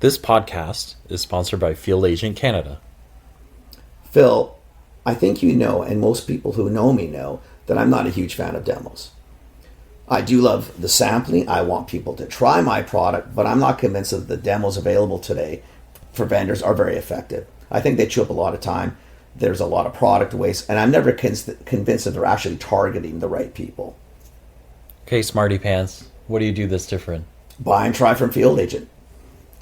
This podcast is sponsored by Field Agent Canada. Phil, I think you know, and most people who know me know, that I'm not a huge fan of demos. I do love the sampling. I want people to try my product, but I'm not convinced that the demos available today for vendors are very effective. I think they chew up a lot of time. There's a lot of product waste, and I'm never convinced that they're actually targeting the right people. Okay, Smarty Pants, what do you do that's different? Buy and try from Field Agent.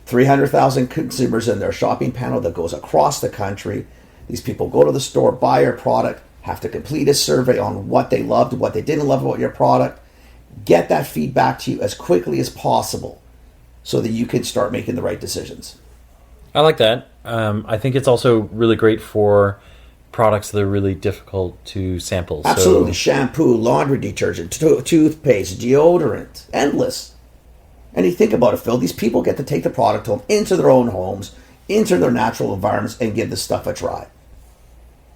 300,000 consumers in their shopping panel that goes across the country. These people go to the store, buy your product, have to complete a survey on what they loved, what they didn't love about your product. Get that feedback to you as quickly as possible so that you can start making the right decisions. I like that. I think it's also really great for products that are really difficult to sample. Absolutely. So, shampoo, laundry detergent, toothpaste, deodorant, endless. And you think about it, Phil, these people get to take the product home into their own homes, into their natural environments, and give this stuff a try.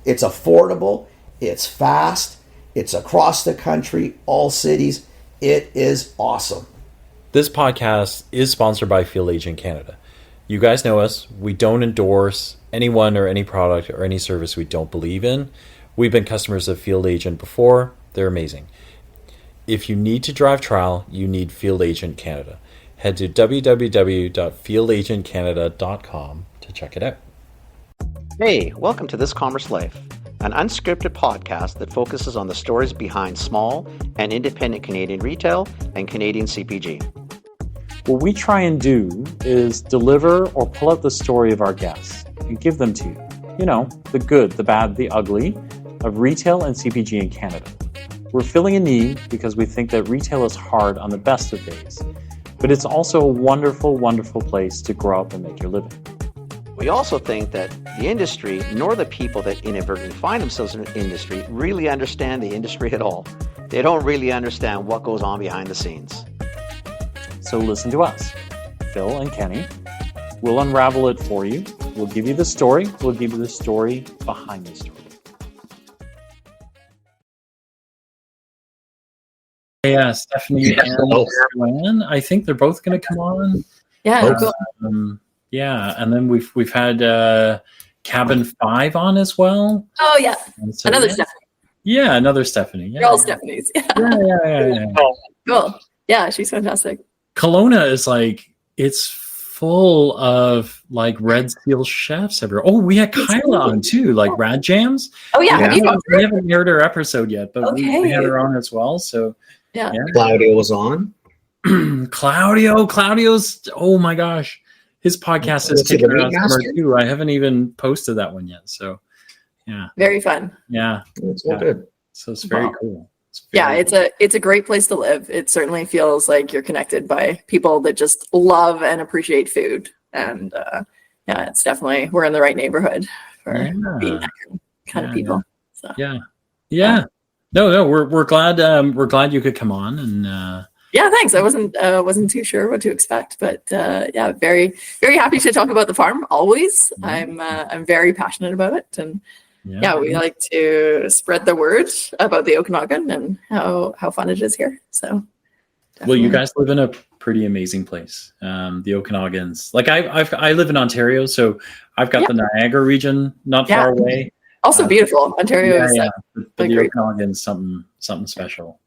It's affordable, it's fast, it's across the country, all cities. It is awesome. This podcast is sponsored by Field Agent Canada. You guys know us. We don't endorse anyone or any product or any service we don't believe in. We've been customers of Field Agent before. They're amazing. If you need to drive trial, you need Field Agent Canada. Head to www.fieldagentcanada.com to check it out. Hey, welcome to This Commerce Life, an unscripted podcast that focuses on the stories behind small and independent Canadian retail and Canadian CPG. What we try and do is deliver or pull out the story of our guests and give them to you. You know, the good, the bad, the ugly of retail and CPG in Canada. We're filling a need because we think that retail is hard on the best of days, but it's also a wonderful, wonderful place to grow up and make your living. We also think that the industry, nor the people that inadvertently find themselves in the industry, really understand the industry at all. They don't really understand what goes on behind the scenes. So listen to us, Phil and Kenny. We'll unravel it for you. We'll give you the story. We'll give you the story behind the story. Yeah, Stephanie and Joanne. I think they're both going to come on. Yeah, yeah, and then we've had Cabin 5 on as well. Oh yeah, so, another Stephanie. Yeah, another Stephanie. Yeah, they're all Stephanies. Yeah. Cool. Yeah, she's fantastic. Kelowna is like, it's full of like Red Seal chefs everywhere. Oh, we had Kyla on too, like Rad Jams. Oh yeah, we haven't heard her episode yet, but we had her on as well. So yeah. Claudio was on. Claudio's, oh my gosh, his podcast is kicking around too. I haven't even posted that one yet. So yeah, very fun. Yeah, it's so good. So it's very cool. It's a great place to live. It certainly feels like you're connected by people that just love and appreciate food. And it's definitely, we're in the right neighborhood for being that kind of people. So Yeah. No, we're glad you could come on and thanks. I wasn't too sure what to expect, but very, very happy to talk about the farm always. I'm very passionate about it, and we like to spread the word about the Okanagan and how fun it is here. So definitely. Well, you guys live in a pretty amazing place. The Okanagans. Like I live in Ontario, so I've got the Niagara region not far away. Also beautiful. Ontario is but the Okanagan's something special.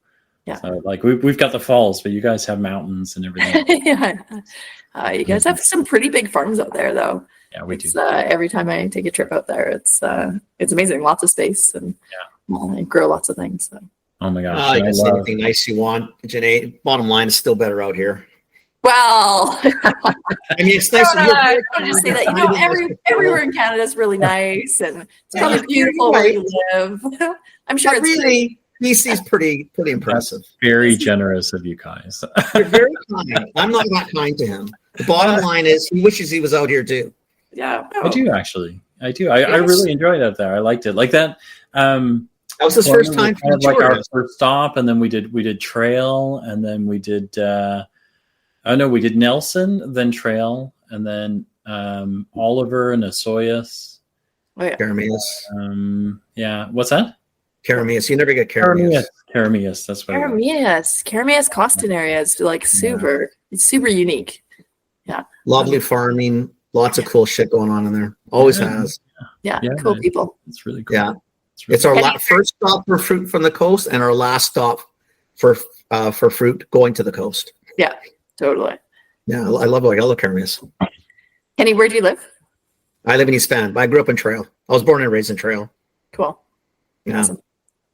Yeah. So like we've got the falls, but you guys have mountains and everything. You guys have some pretty big farms out there, though. Yeah, we do. Every time I take a trip out there, it's amazing. Lots of space and I grow lots of things. So. Oh my gosh! You can say anything nice you want, Jennay. Bottom line is still better out here. Well, I mean, it's nice. I just say that everywhere in Canada is really nice and it's probably beautiful where you live. I'm sure it's really. BC's pretty impressive. That's very generous of you guys. You're very kind. I'm not that kind to him. The bottom line is he wishes he was out here too. Yeah, I do actually. I do. I really enjoyed that there. I liked it. Like that. That was his first time for the like our first stop, and then we did trail, and then we did. We did Nelson, then trail, and then Oliver and Asoyas. Oh yeah. Karamias. What's that? Karamias. You never get Karamias. Karamias. That's what Karamias Costin area is like super. It's super unique. Yeah. Lovely farming. Lots of cool shit going on in there. Always has. Yeah. Cool people. It's really cool. Yeah. It's, really It's our Kenny- first stop for fruit from the coast and our last stop for fruit going to the coast. Yeah. Totally. Yeah, I love what yellow is. Kenny, where do you live? I live in East Van. I grew up in Trail. I was born and raised in Trail. Cool. Yeah. Awesome.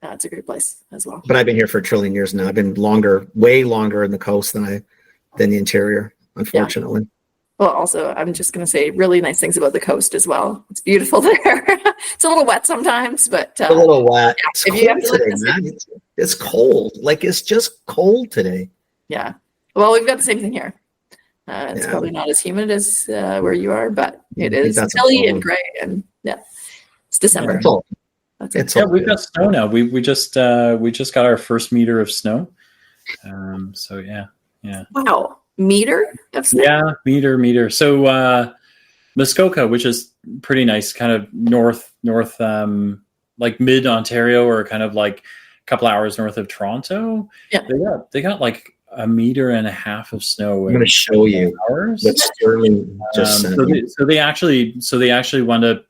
That's a great place as well. But I've been here for a trillion years now. I've been way longer in the coast than the interior, unfortunately. Well, also, I'm just going to say really nice things about the coast as well. It's beautiful there. It's a little wet sometimes, but A little wet. It's if you have cold to today, man. It's cold. Like, it's just cold today. yeah. Well, we've got the same thing here. It's Yeah. probably not as humid as where you are, but it I think is that's a chilly problem. and gray, and it's December. It's all, That's it. it's Yeah, all we've good. got snow now. We just got our first meter of snow. So yeah. Wow, meter of snow. Yeah, meter. So Muskoka, which is pretty nice, kind of north, like mid Ontario, or kind of like a couple hours north of Toronto. Yeah. They got like 1.5 meters of snow. I'm going to show you hours. what Sterling just sent me. So they actually wound up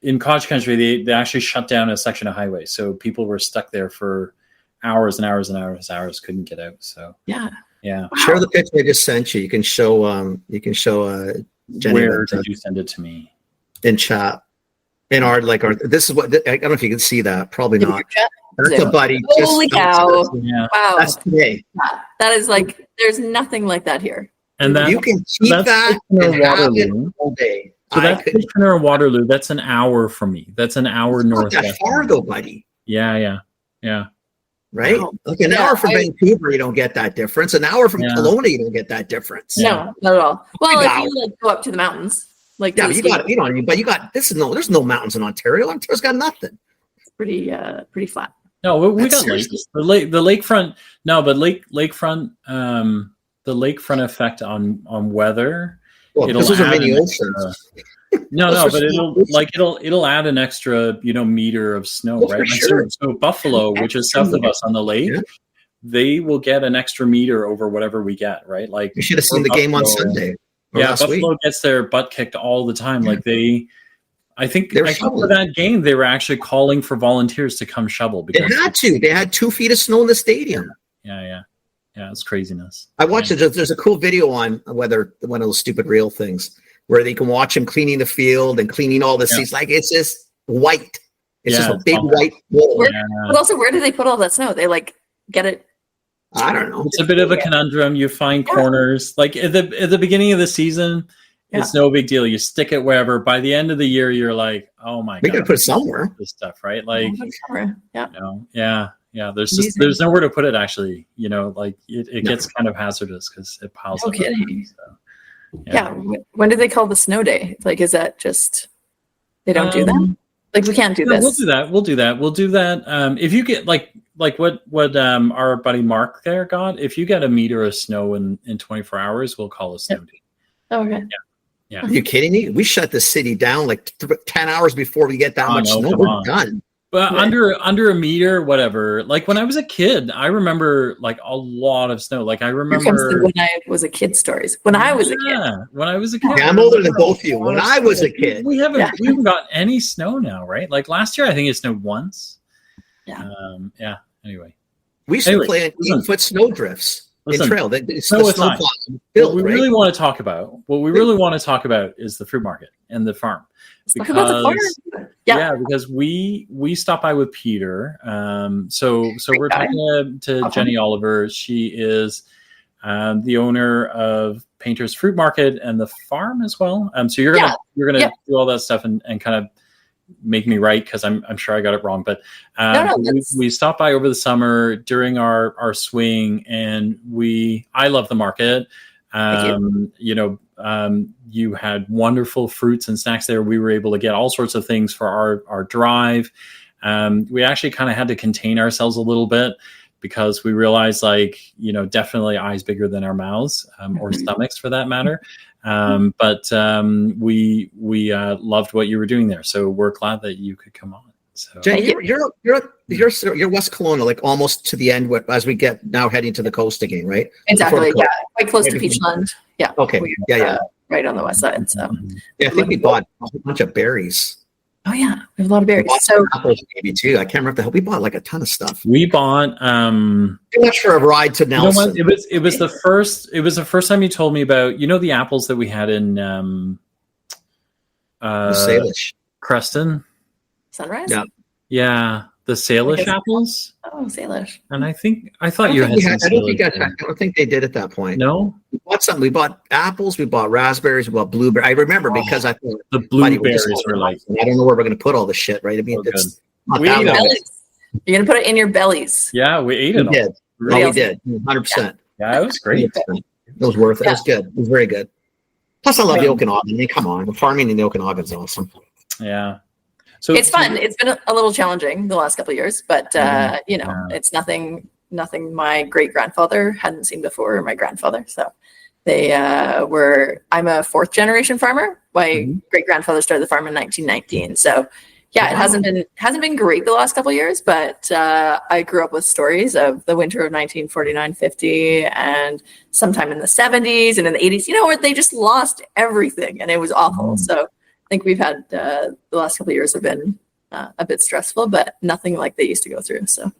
in Cottage Country. They actually shut down a section of highway, so people were stuck there for hours and hours and hours, couldn't get out. So Yeah. yeah. Share the picture I just sent you. You can show Jenny Where that, did you send it to me? in chat. In our this is what I don't know if you can see that. Probably In not. your chat? That's a buddy. Holy cow. Yeah. Wow. That's today. That is like, there's nothing like that here. And that You can keep that's that Kitchener and have it Waterloo. all day. So I that's could, Kitchener Waterloo. That's an hour from me. That's an hour it's not north. that far though, buddy. Yeah. Right? Wow. Like an Yeah, hour from Vancouver, you don't get that difference. An hour from Yeah. Kelowna, you don't get that difference. No, not at all. Well, Wow. if you like go up to the mountains, like Yeah, to but the you got there's no mountains in Ontario. Ontario's got nothing. pretty flat. No, we That's got lakes. seriously- The lakefront. No, but lakefront. The lakefront effect on weather. Well, It'll because those are add mini an oceans. No, Those are but small it'll add an extra meter of snow, Oh, for right? Like, sure. so Buffalo, which is south of us on the lake, Yeah. they will get an extra meter over whatever we get, right? Like You should have seen the game on Buffalo- Sunday. Or Yeah, last Buffalo week. gets their butt kicked all the time. Like I think They're for shoveling. that game, they were actually calling for volunteers to come shovel They because had to. They had 2 feet of snow in the stadium. yeah, it's craziness. I watched it. There's a cool video on one of those stupid reel things where they can watch him cleaning the field and cleaning all the seats. Like, it's just white. It's just a big awful. white wall. Where- Yeah. But also, where do they put all that snow? They like get it. I don't know. It's a bit of a conundrum. You find corners like at the beginning of the season. It's no big deal. You stick it wherever. By the end of the year, you're like, oh my We god, gotta put it somewhere. this stuff, right? Like, Yeah. yeah. There's Amazing. there's nowhere to put it actually. Like it No. gets kind of hazardous because it piles No up. kidding. So, Yeah. When do they call the snow day? Like, is that just they don't do that? Like, we can't do No, this. We'll do that. If you get like what our buddy Mark there got, if you get 1 meter of snow in 24 hours, we'll call a snow day. Oh, okay. Are you kidding me? We shut the city down like 10 hours before we get that Oh, much no, snow. come We're on. done. But Yeah. under 1 meter, whatever. Like when I was a kid, I remember like a lot of snow. Like I Here comes remember the when I was a kid stories. When I was a kid. Yeah, when I was a kid. Yeah, I'm older than both of you. When I was a kid, We haven't Yeah. got any snow now, right? Like last year, I think it snowed once. Yeah. Anyway, we used to Anyway, play in listen. 8-foot snow drifts Listen. in trail. It's So the it's snow not. plow what built, we right? really want to talk about, is the fruit market and the farm. Let's talk about the farm. Yeah. Because we stopped by with Peter. So we're guy. talking to Awesome. Jennay Oliver. She is the owner of Paynter's Fruit Market and the farm as well. So you're gonna Yeah. do all that stuff and kind of make me right because I'm sure I got it wrong. But No, we stopped by over the summer during our swing, and I love the market. You had wonderful fruits and snacks there. We were able to get all sorts of things for our drive. We actually kind of had to contain ourselves a little bit because we realized definitely eyes bigger than our mouths or stomachs for that matter. But we loved what you were doing there. So we're glad that you could come on. So Jenny, you're West Kelowna, like almost to the end as we get now heading to the coast again, right? Exactly. Yeah, quite close to Peachland. Yeah. Okay. Yeah. Right on the west side. So. Yeah, I think we bought a whole bunch of berries. Oh yeah, we have a lot of berries. So apples maybe too. I can't remember the hell. We bought like a ton of stuff. we bought. Too much for a ride to Nelson. You know what? It was the first. It was the first time you told me about. You know the apples that we had in Salish. Creston. Sunrise. Yeah. Yeah, the Salish apples. Oh, Salish. And I thought you had some. I don't think they did at that point. No, we bought something. We bought apples. We bought raspberries. We bought blueberries. I remember because I thought the blueberries were like. I don't know where we're going to put all the shit. Right? I mean, it's not that long. You're going to put it in your bellies. Yeah, we ate it. We did. Really? We did. 100%. Yeah, it was great. It was worth it. It was good. It was very good. Plus, I love the Okanagan. I mean, come on, the farming in the Okanagan is awesome. Yeah. So it's fun. It's been a little challenging the last couple of years, but it's nothing my great grandfather hadn't seen before, or my grandfather. So they were. I'm a fourth generation farmer. My great grandfather started the farm in 1919. So yeah, it hasn't been great the last couple of years, but I grew up with stories of the winter of 1949-50 and sometime in the 70s and in the 80s. Where they just lost everything and it was awful. So. I think we've had the last couple of years have been a bit stressful, but nothing like they used to go through. So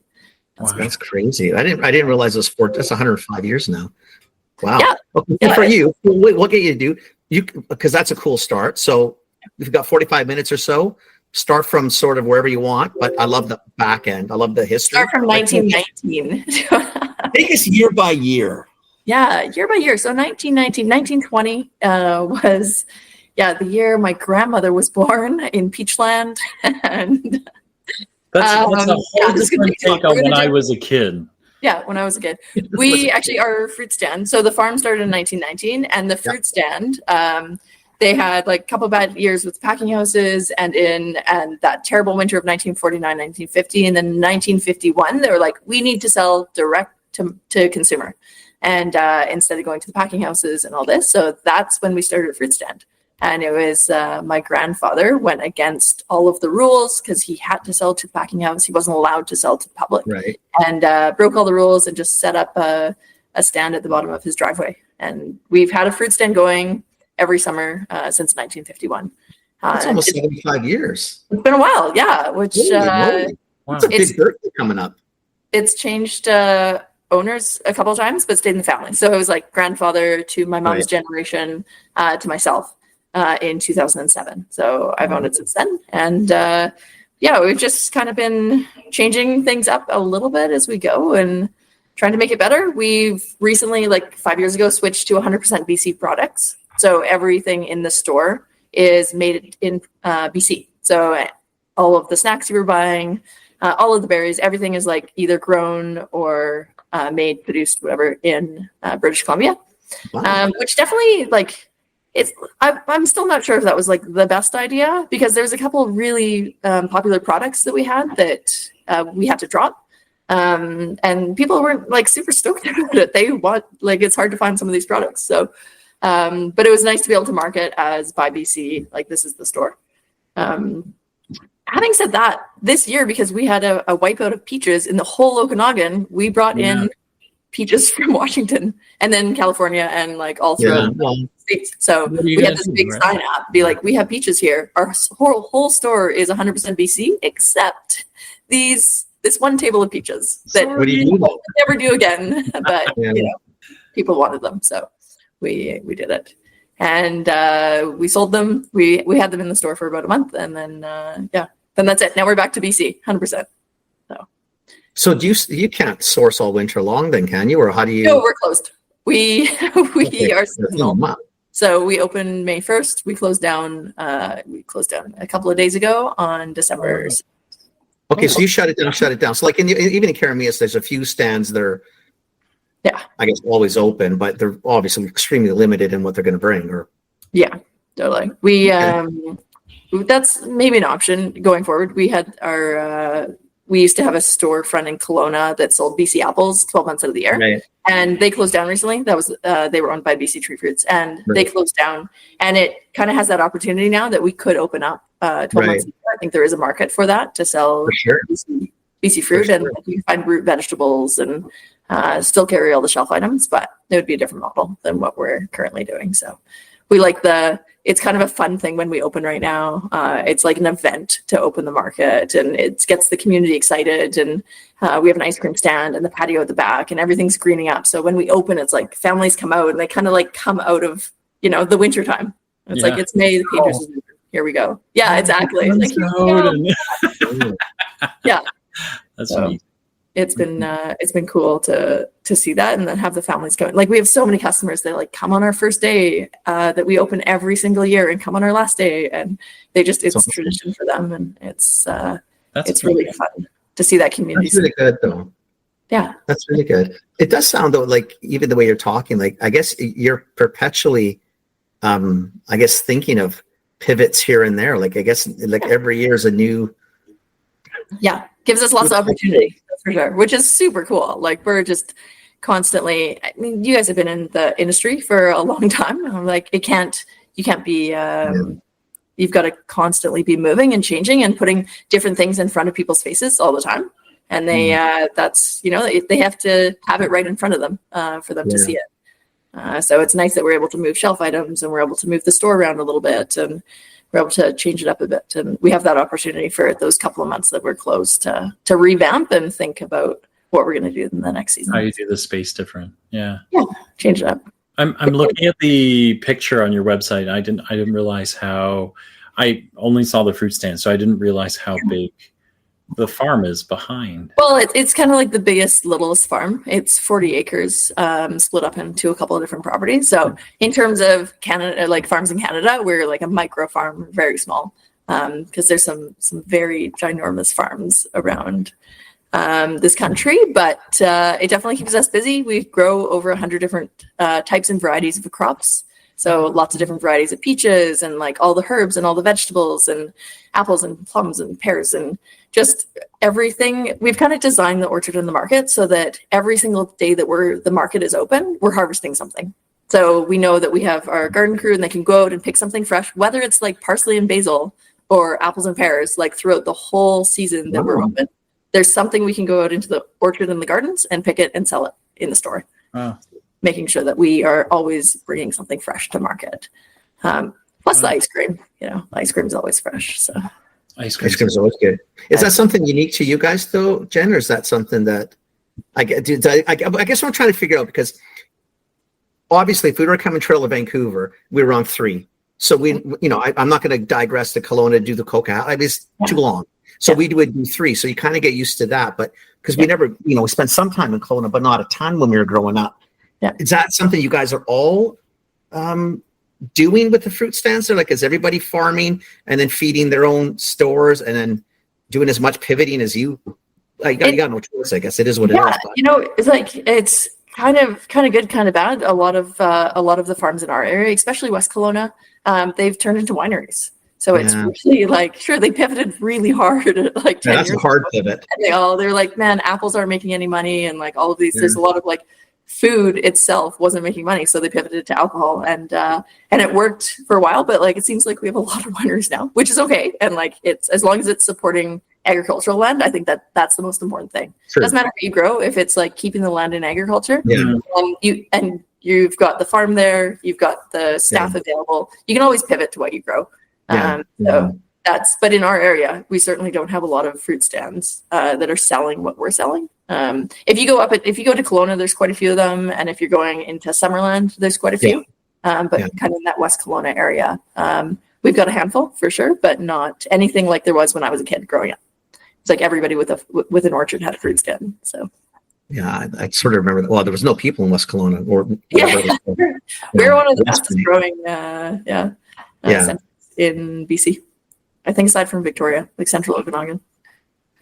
that's crazy. I didn't realize it was that's 105 years now. Wow. Yeah. Okay, yeah. For you, we'll get you to do because that's a cool start. So we've got 45 minutes or so. Start from sort of wherever you want, but I love the back end. I love the history. Start from 1919. Take us year by year. Yeah, year by year. So 1920 was. Yeah, the year my grandmother was born in Peachland, and that's a whole different take on when I was a kid. Yeah, when I was a kid, we actually our fruit stand. So the farm started in 1919, and the fruit stand, they had like a couple bad years with packing houses, and that terrible winter of 1949, 1950, and then 1951, they were like, we need to sell direct to consumer, and instead of going to the packing houses and all this, so that's when we started a fruit stand. And it was my grandfather went against all of the rules because he had to sell to the packing house. He wasn't allowed to sell to the public. Right. And broke all the rules and just set up a stand at the bottom of his driveway. And we've had a fruit stand going every summer since 1951. That's almost 75 years. It's been a while, yeah. Which it's a big birthday coming up. It's changed owners a couple of times, but stayed in the family. So it was like grandfather to my mom's generation to myself. In 2007. So I've owned it since then. And we've just kind of been changing things up a little bit as we go and trying to make it better. We've recently, like 5 years ago, switched to 100% BC products. So everything in the store is made in BC. So all of the snacks you were buying, all of the berries, everything is like either grown or made, produced, whatever, in British Columbia. Wow. Which definitely I'm still not sure if that was like the best idea because there's a couple of really popular products that we had that we had to drop. And people weren't like super stoked about it. They want it's hard to find some of these products. So, but it was nice to be able to market as by BC, like this is the store. Having said that, this year, because we had a wipeout of peaches in the whole Okanagan, we brought in peaches from Washington and then California and like all throughout the states. So we had this big sign up, be like, we have peaches here. Our whole store is 100% BC, except this one table of peaches that we will never do again. But people wanted them, so we did it, and we sold them. We had them in the store for about a month, and then then that's it. Now we're back to BC, 100%. So you can't source all winter long then, can you? Or how do you? No, we're closed. We are seasonal. So we opened May 1st. We closed down a couple of days ago on December. Okay, so you shut it down. So like even in Karamias, there's a few stands that are, I guess, always open, but they're obviously extremely limited in what they're going to bring. Or totally. We that's maybe an option going forward. We had we used to have a storefront in Kelowna that sold BC apples 12 months out of the year, and they closed down recently. That was they were owned by BC Tree Fruits, and they closed down. And it kind of has that opportunity now that we could open up 12 months a I think there is a market for that, to sell For sure. BC fruit, For and sure. you can find root vegetables and still carry all the shelf items, but it would be a different model than what we're currently doing. So we like it's kind of a fun thing when we open right now. It's like an event to open the market, and it gets the community excited. And we have an ice cream stand and the patio at the back, and everything's greening up. So when we open, it's like families come out and they kind of like come out of, the winter time. It's like, it's May, the painters is winter. Here we go. Yeah, exactly. Like, here we go. Yeah. That's So neat. it's been cool to see that, and then have the families going. Like, we have so many customers that like come on our first day, that we open every single year, and come on our last day, and it's awesome. tradition for them, and it's That's really fun to see that community. That's really good, though. Yeah, That's really good. It does sound, though, like even the way you're talking, like I guess you're perpetually, I guess, thinking of pivots here and there. Like I guess like every year is a new. yeah, gives us lots of opportunity, that's for sure, which is super cool. Like, we're just constantly. I mean, you guys have been in the industry for a long time. I'm like, you can't be. You've got to constantly be moving and changing and putting different things in front of people's faces all the time. And they, they have to have it right in front of them for them to see it. So it's nice that we're able to move shelf items, and we're able to move the store around a little bit, and we're able to change it up a bit. And we have that opportunity for those couple of months that we're closed to revamp and think about what we're going to do in the next season. How you do the space different. Yeah. Yeah. Change it up. I'm looking at the picture on your website. I didn't realize I only saw the fruit stand, so I didn't realize how big the farm is behind. Well, it's kind of like the littlest farm. It's 40 acres, split up into a couple of different properties. So in terms of Canada, like farms in Canada, we're like a micro farm, very small, because there's some very ginormous farms around this country, but it definitely keeps us busy. We grow over 100 different types and varieties of crops. So lots of different varieties of peaches, and like all the herbs and all the vegetables and apples and plums and pears and just everything. We've kind of designed the orchard and the market so that every single day that the market is open, we're harvesting something. So we know that we have our garden crew, and they can go out and pick something fresh, whether it's like parsley and basil or apples and pears, like throughout the whole season that we're open. There's something we can go out into the orchard and the gardens and pick it and sell it in the store. Wow. Making sure that we are always bringing something fresh to market. Plus the ice cream, ice cream is always fresh. So Ice cream is always good. Is that something unique to you guys, though, Jen, or is that something that I guess what I'm trying to figure out, because obviously if we were coming trail of Vancouver, we were on 3. So I'm not going to digress to Kelowna to do the Coca. It's too long. So we would do 3. So you kind of get used to that. But because we never, we spent some time in Kelowna, but not a ton when we were growing up. Yeah. Is that something you guys are all doing with the fruit stands? Or like, is everybody farming and then feeding their own stores and then doing as much pivoting as you? You got no choice, I guess. It is what it is. But. It's like it's kind of good, kind of bad. A lot of the farms in our area, especially West Kelowna, they've turned into wineries. So it's really like, sure, they pivoted really hard like 10 that's years a hard ago. pivot. And they're like, man, apples aren't making any money, and like all of these. There's a lot of like food itself wasn't making money, so they pivoted to alcohol, and it worked for a while. But like, it seems like we have a lot of wineries now, which is okay. And like, it's as long as it's supporting agricultural land, I think that's the most important thing. Sure. It doesn't matter what you grow if it's like keeping the land in agriculture. Yeah. You've got the farm there, you've got the staff available. You can always pivot to what you grow. So but in our area, we certainly don't have a lot of fruit stands that are selling what we're selling. If you go to Kelowna, there's quite a few of them, and if you're going into Summerland, there's quite a few. But kind of in that West Kelowna area, we've got a handful for sure, but not anything like there was when I was a kid growing up. It's like everybody with an orchard had a fruit stand. So. Yeah, I sort of remember that. Well, there was no people in West Kelowna or whatever. We're one of the fastest growing centers in BC. I think aside from Victoria, like Central Okanagan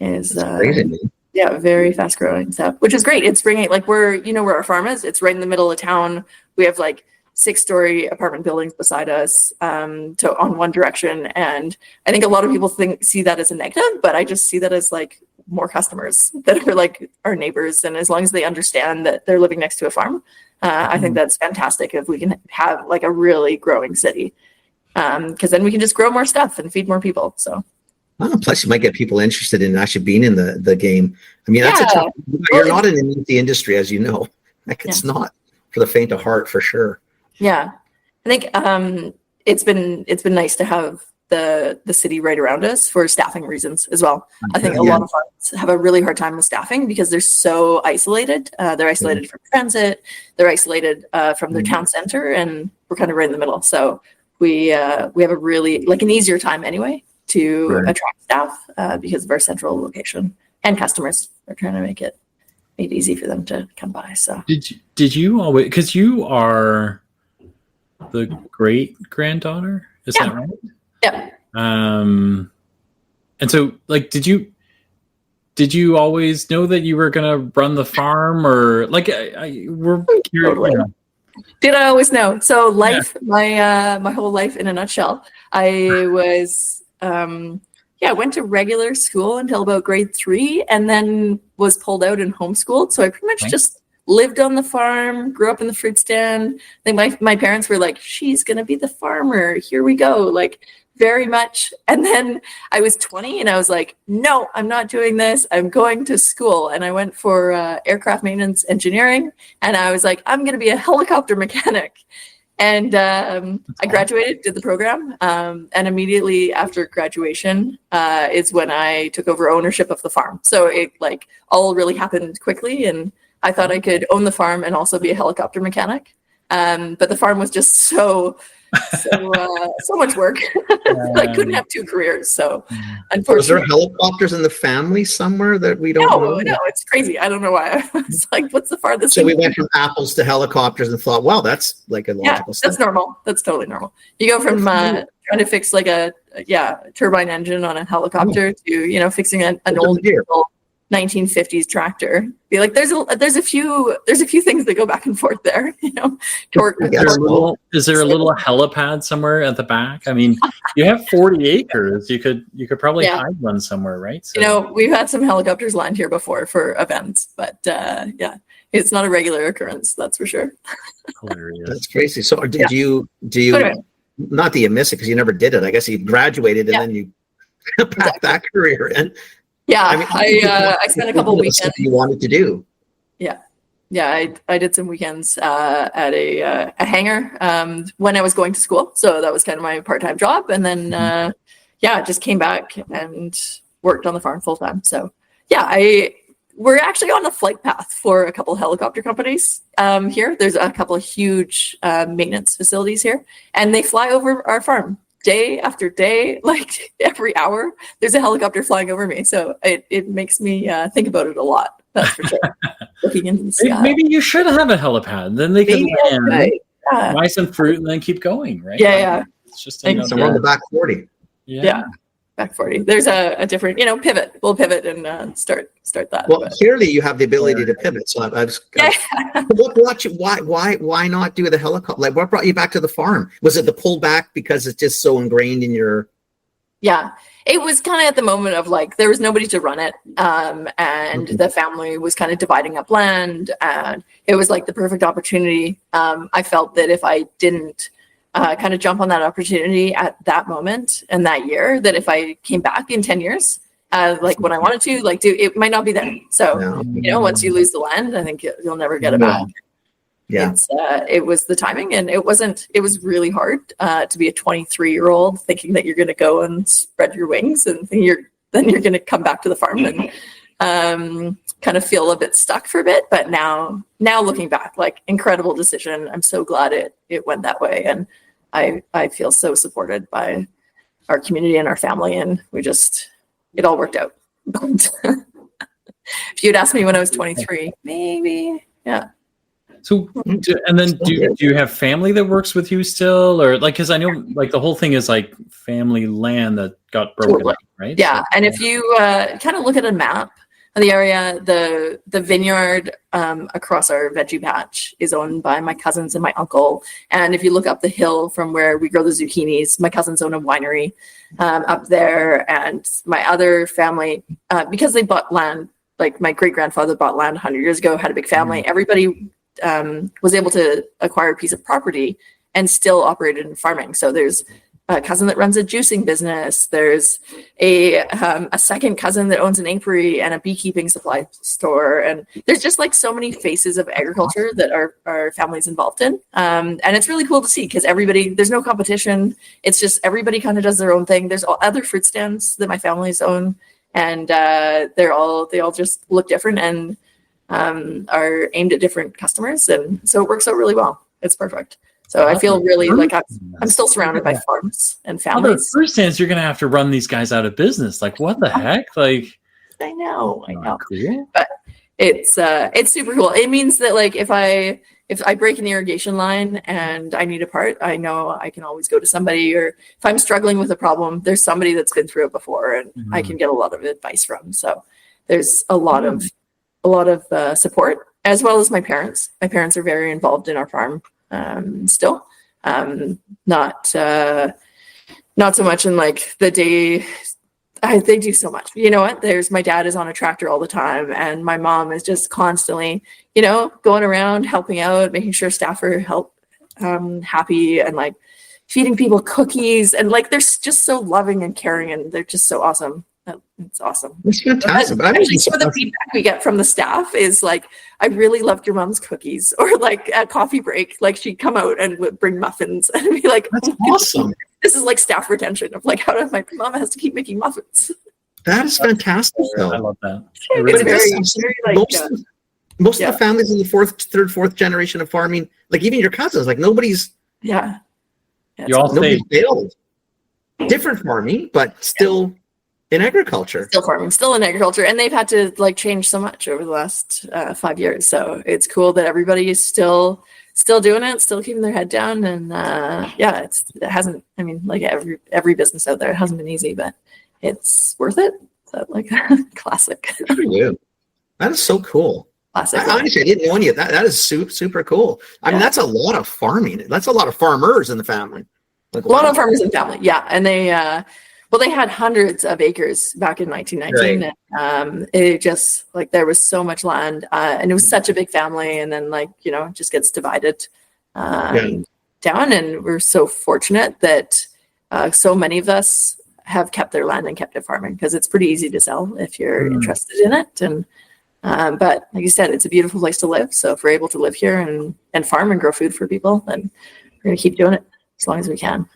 is crazy. Very fast growing stuff, which is great. It's bringing like where our farm is. It's right in the middle of town. We have like 6-story apartment buildings beside us on one direction, and I think a lot of people see that as a negative, but I just see that as like more customers that are like our neighbors, and as long as they understand that they're living next to a farm, I think that's fantastic if we can have like a really growing city, because then we can just grow more stuff and feed more people. So Oh, plus, you might get people interested in actually being in the game. I mean, that's a tough. You're not in the industry, as you know. Like, it's not for the faint of heart, for sure. Yeah, I think it's been nice to have the city right around us for staffing reasons as well. I think a lot of farms have a really hard time with staffing because they're so isolated. They're isolated from transit. They're isolated from their town center, and we're kind of right in the middle. So we have a really an easier time anyway to attract staff because of our central location and customers. We're trying to make it easy for them to come by. So did you always, because you are the great granddaughter, is that right? Yeah. And so did you always know that you were gonna run the farm, or we're totally. You know. Did I always know? So my whole life in a nutshell, I was went to regular school until about grade 3, and then was pulled out and homeschooled. So I pretty much just lived on the farm, grew up in the fruit stand. I think my parents were like, she's going to be the farmer. Here we go. Very much. And then I was 20 and I was like, no, I'm not doing this. I'm going to school. And I went for aircraft maintenance engineering. And I was like, I'm going to be a helicopter mechanic. And I graduated, did the program, and immediately after graduation is when I took over ownership of the farm. So it all really happened quickly, and I thought I could own the farm and also be a helicopter mechanic. But the farm was just so much work. I couldn't have 2 careers. So unfortunately, was there helicopters in the family somewhere that we don't know? No, it's crazy. I don't know why. I was like, what's the farthest? So we went from apples to helicopters and thought, well, that's a logical step. That's normal. That's totally normal. You go from trying to fix a turbine engine on a helicopter to fixing an old 1950s tractor. Be like, there's a few things that go back and forth there. Torque. Is there a little helipad somewhere at the back? I mean, you have 40 acres. You could probably hide one somewhere, right? So. We've had some helicopters land here before for events, but it's not a regular occurrence. That's for sure. Hilarious. That's crazy. So do you not that you miss it because you never did it? I guess you graduated and then you packed that career in. Yeah, I spent a couple weekends. You wanted to do. Yeah, I did some weekends at a hangar when I was going to school. So that was kind of my part-time job, and then just came back and worked on the farm full time. So we're actually on the flight path for a couple helicopter companies here. There's a couple of huge maintenance facilities here, and they fly over our farm. Day after day, every hour, there's a helicopter flying over me. So it makes me think about it a lot. That's for sure. Looking into the sky. Maybe you should have a helipad. Then they can land, buy some fruit, and then keep going, right? Yeah. It's just so we're on the back 40. Yeah. Back 40. There's a different, pivot. We'll pivot and start that. Well, clearly you have the ability to pivot. So I was. Why not do the helicopter? What brought you back to the farm? Was it the pullback because it's just so ingrained in your? Yeah, it was kind of at the moment of there was nobody to run it, and the family was kind of dividing up land, and it was the perfect opportunity. I felt that if I didn't kind of jump on that opportunity at that moment and that year, that if I came back in 10 years, when I wanted to, it might not be there. So, once you lose the land, I think you'll never get it back. Yeah. It was the timing, and it was really hard to be a 23-year-old thinking that you're going to go and spread your wings and then you're going to come back to the farm and kind of feel a bit stuck for a bit. But now looking back, incredible decision. I'm so glad it went that way. And I feel so supported by our community and our family, and it all worked out. But if you'd asked me when I was 23, maybe, yeah. So, and then do you have family that works with you still, or because I know the whole thing is family land that got broken up, right? Yeah, and if you kind of look at a map of the area, the vineyard across our veggie patch is owned by my cousins and my uncle. And if you look up the hill from where we grow the zucchinis, my cousins own a winery up there, and my other family, because they bought land, my great grandfather bought land 100 years ago, had a big family. Everybody was able to acquire a piece of property and still operated in farming. So there's a cousin that runs a juicing business. There's a second cousin that owns an apiary and a beekeeping supply store. And there's just like so many faces of agriculture that our family's involved in. And it's really cool to see because there's no competition. It's just everybody kind of does their own thing. There's other fruit stands that my family's own, and they all just look different and are aimed at different customers. And so it works out really well. It's perfect. So I feel really like I'm still surrounded by farms and families. Other fruit stands, you're going to have to run these guys out of business. Like, what the heck? Like, I know. Cool. But it's super cool. It means that like if I break an irrigation line and I need a part, I know I can always go to somebody. Or if I'm struggling with a problem, there's somebody that's been through it before, and I can get a lot of advice from. So there's a lot of support, as well as my parents. My parents are very involved in our farm. Still, not so much in like the day. They do so much. You know what? My dad is on a tractor all the time, and my mom is just constantly, going around helping out, making sure staff are happy, and like feeding people cookies, and like they're just so loving and caring, and they're just so awesome. It's awesome. It's fantastic. Some of the feedback we get from the staff is like, I really loved your mom's cookies, or like at coffee break, like she'd come out and would bring muffins and be like, that's awesome. This is like staff retention of like, how does my mom has to keep making muffins. That is fantastic though. I love that. Most of the families in the fourth generation of farming, like even your cousins, like nobody's you all nobody's failed. Different farming, but still in agriculture. Still farming, still in agriculture. And they've had to like change so much over the last 5 years. So it's cool that everybody is still doing it, still keeping their head down. And it hasn't, I mean, like every business out there, it hasn't been easy, but it's worth it. So like classic. Good for you. That is so cool. Classic. Honestly, I didn't know any of that. That is super, super cool. I mean, that's a lot of farming. That's a lot of farmers in the family. Like, a lot of farmers in the family. Yeah. And they had hundreds of acres back in 1919. Right. And it just like there was so much land, and it was such a big family. And then like it just gets divided down. And we're so fortunate that so many of us have kept their land and kept it farming, because it's pretty easy to sell if you're interested in it. And but like you said, it's a beautiful place to live. So if we're able to live here and farm and grow food for people, then we're going to keep doing it as long as we can.